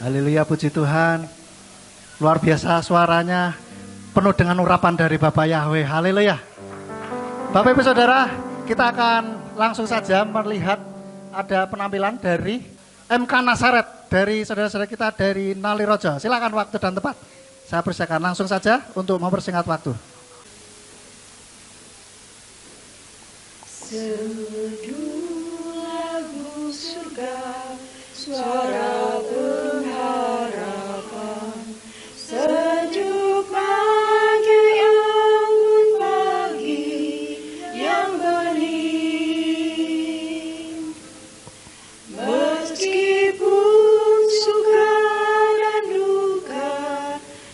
Haleluya, puji Tuhan. Luar biasa suaranya, penuh dengan urapan dari Bapak Yahweh. Haleluya. Bapak Ibu Saudara, kita akan langsung saja melihat ada penampilan dari MK Nazaret, dari saudara-saudara kita dari Nalirojo. Silakan waktu dan tempat. Saya persilakan langsung saja untuk mempersingkat waktu. Seduh lagu surga, suara pengharapan, sejuk pagi embun pagi yang bening. Meskipun suka dan duka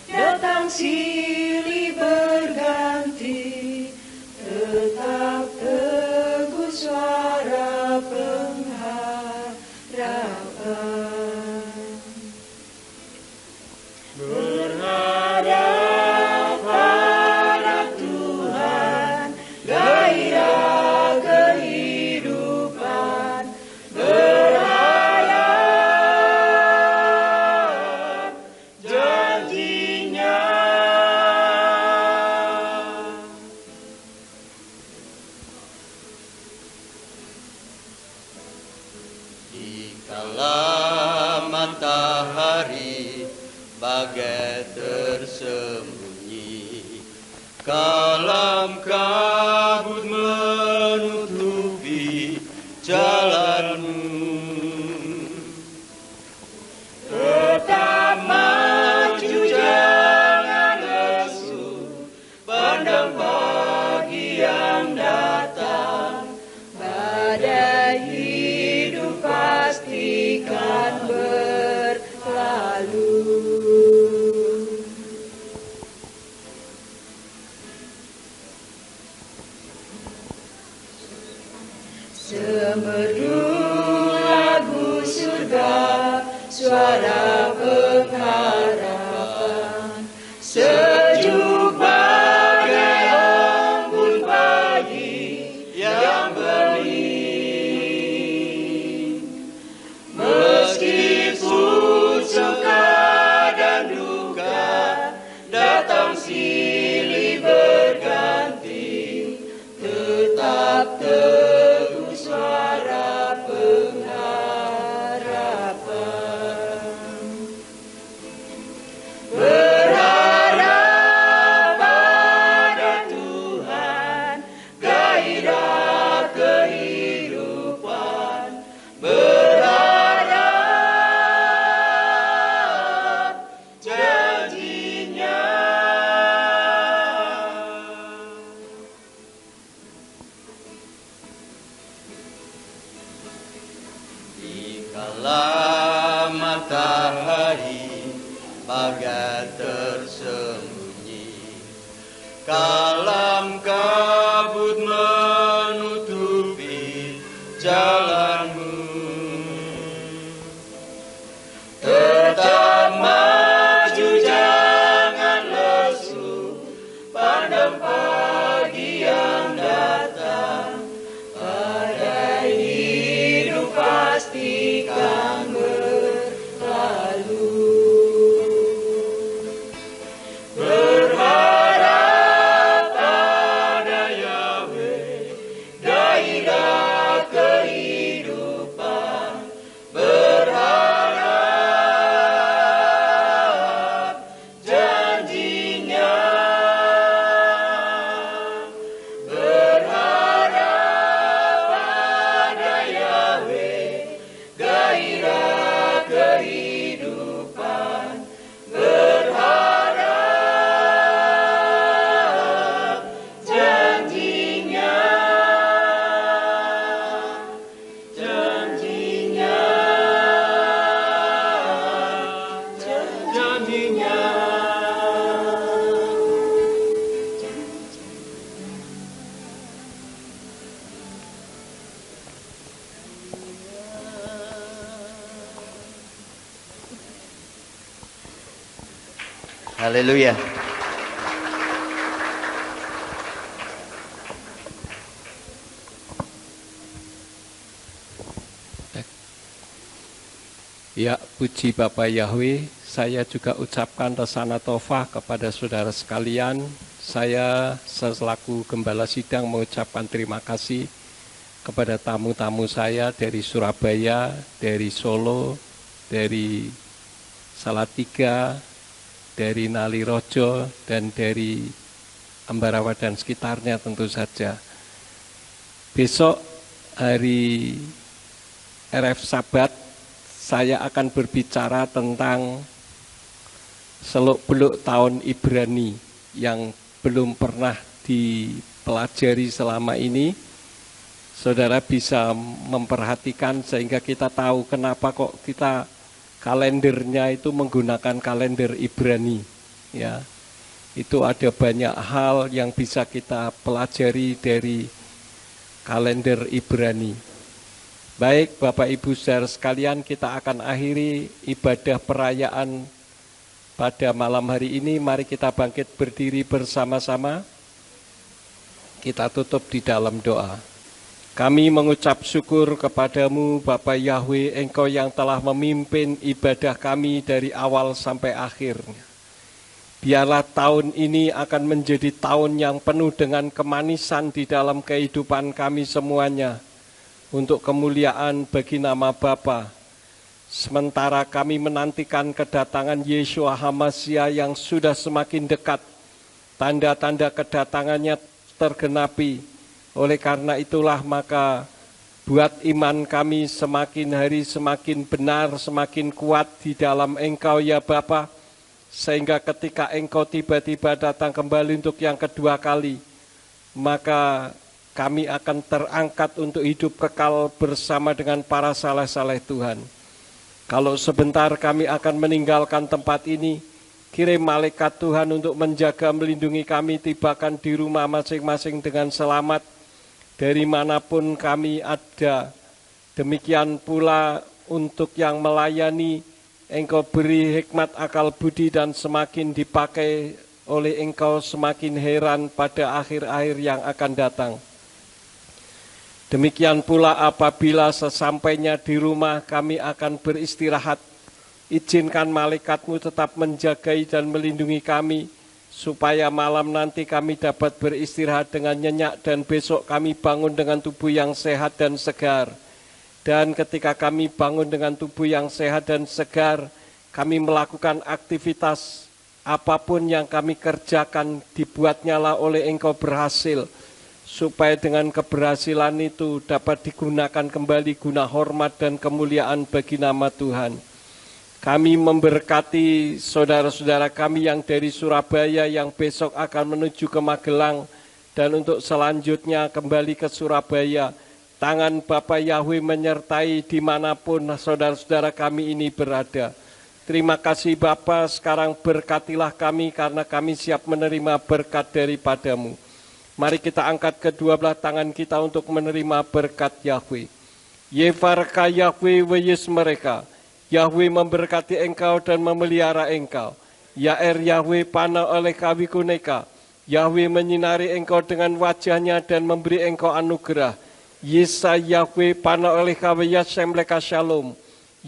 datang silih berganti, tetap teguh suara pengharapan. Berhadap pada Tuhan, gairah kehidupan, berharap janjinya. Dikala matahari bagai tersembunyi, kalam kabut menutupi jalanmu, tetap maju jangan lesu, pandang pagi yang datang, badai hidup pastikan berlalu. Semerdu lagu surga, suara pengharapan, sejuk bagai embun pagi yang bening. Meskipun suka dan duka datang silih berganti, tetap teguh suara pengharapan. Berharap pada Tuhan, gairah kehidupan, berharap janjinya. Dikala matahari bagai tersembunyi, kalam kabut menutupi jalanmu, tetap maju jangan lesu, pandang pagi yang datang, badai hidup pastikan berlalu. Berharap pada Yahweh, gairah kehidupan, berharap janjinya. Berharap pada Yahweh, gairah kehidupan, berharap janjinya. Janjinya, janjinya. Haleluya. Ya, puji Bapak Yahweh, saya juga ucapkan Resana Tofah kepada saudara sekalian. Saya selaku Gembala Sidang mengucapkan terima kasih kepada tamu-tamu saya dari Surabaya, dari Solo, dari Salatiga, dari Nalirojo, dan dari Ambarawa dan sekitarnya tentu saja. Besok hari RF Sabat, saya akan berbicara tentang seluk-beluk tahun Ibrani yang belum pernah dipelajari selama ini. Saudara bisa memperhatikan sehingga kita tahu kenapa kok kita kalendernya itu menggunakan kalender Ibrani. Ya, itu ada banyak hal yang bisa kita pelajari dari kalender Ibrani. Baik Bapak Ibu saudara sekalian, kita akan akhiri ibadah perayaan pada malam hari ini. Mari kita bangkit berdiri bersama-sama. Kita tutup di dalam doa. Kami mengucap syukur kepadamu Bapak Yahweh, Engkau yang telah memimpin ibadah kami dari awal sampai akhir. Biarlah tahun ini akan menjadi tahun yang penuh dengan kemanisan di dalam kehidupan kami semuanya, untuk kemuliaan bagi nama Bapa. Sementara kami menantikan kedatangan Yeshua HaMasyiah yang sudah semakin dekat, tanda-tanda kedatangannya tergenapi. Oleh karena itulah maka buat iman kami semakin hari semakin benar, semakin kuat di dalam Engkau ya Bapa, sehingga ketika Engkau tiba-tiba datang kembali untuk yang kedua kali, maka kami akan terangkat untuk hidup kekal bersama dengan para saleh-saleh Tuhan. Kalau sebentar kami akan meninggalkan tempat ini, kirim malaikat Tuhan untuk menjaga melindungi kami, tibakan di rumah masing-masing dengan selamat, dari manapun kami ada. Demikian pula untuk yang melayani, Engkau beri hikmat akal budi dan semakin dipakai oleh Engkau semakin heran pada akhir-akhir yang akan datang. Demikian pula apabila sesampainya di rumah kami akan beristirahat, izinkan malaikat-Mu tetap menjagai dan melindungi kami, supaya malam nanti kami dapat beristirahat dengan nyenyak dan besok kami bangun dengan tubuh yang sehat dan segar. Dan ketika kami bangun dengan tubuh yang sehat dan segar, kami melakukan aktivitas apapun yang kami kerjakan, dibuatnyalah oleh Engkau berhasil, supaya dengan keberhasilan itu dapat digunakan kembali guna hormat dan kemuliaan bagi nama Tuhan. Kami memberkati saudara-saudara kami yang dari Surabaya yang besok akan menuju ke Magelang dan untuk selanjutnya kembali ke Surabaya. Tangan Bapa Yahweh menyertai dimanapun saudara-saudara kami ini berada. Terima kasih Bapa, sekarang berkatilah kami karena kami siap menerima berkat daripada-Mu. Mari kita angkat kedua belah tangan kita untuk menerima berkat Yahweh. Yevarka Yahweh weyes mereka. Yahweh memberkati engkau dan memelihara engkau. Yaer Yahweh pana oleh kawikuneka. Yahweh menyinari engkau dengan wajahnya dan memberi engkau anugerah. Yesa Yahweh pana oleh kawiyas semleka shalom.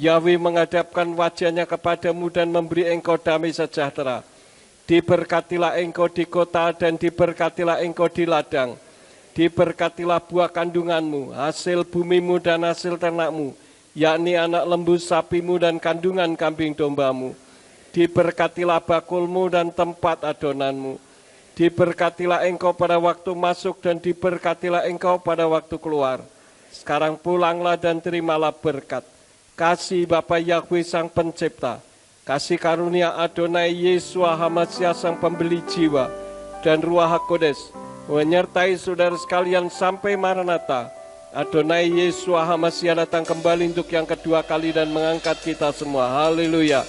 Yahweh menghadapkan wajahnya kepadamu dan memberi engkau damai sejahtera. Diberkatilah engkau di kota dan diberkatilah engkau di ladang. Diberkatilah buah kandunganmu, hasil bumimu dan hasil ternakmu, yakni anak lembu sapimu dan kandungan kambing dombamu. Diberkatilah bakulmu dan tempat adonanmu. Diberkatilah engkau pada waktu masuk dan diberkatilah engkau pada waktu keluar. Sekarang pulanglah dan terimalah berkat. Kasih Bapa Yahweh Sang Pencipta, kasih karunia Adonai Yeshua HaMasyiah Sang Pembeli Jiwa, dan Ruach HaKodes menyertai saudara sekalian sampai Maranatha. Adonai Yeshua HaMasyiah datang kembali untuk yang kedua kali dan mengangkat kita semua. Haleluya.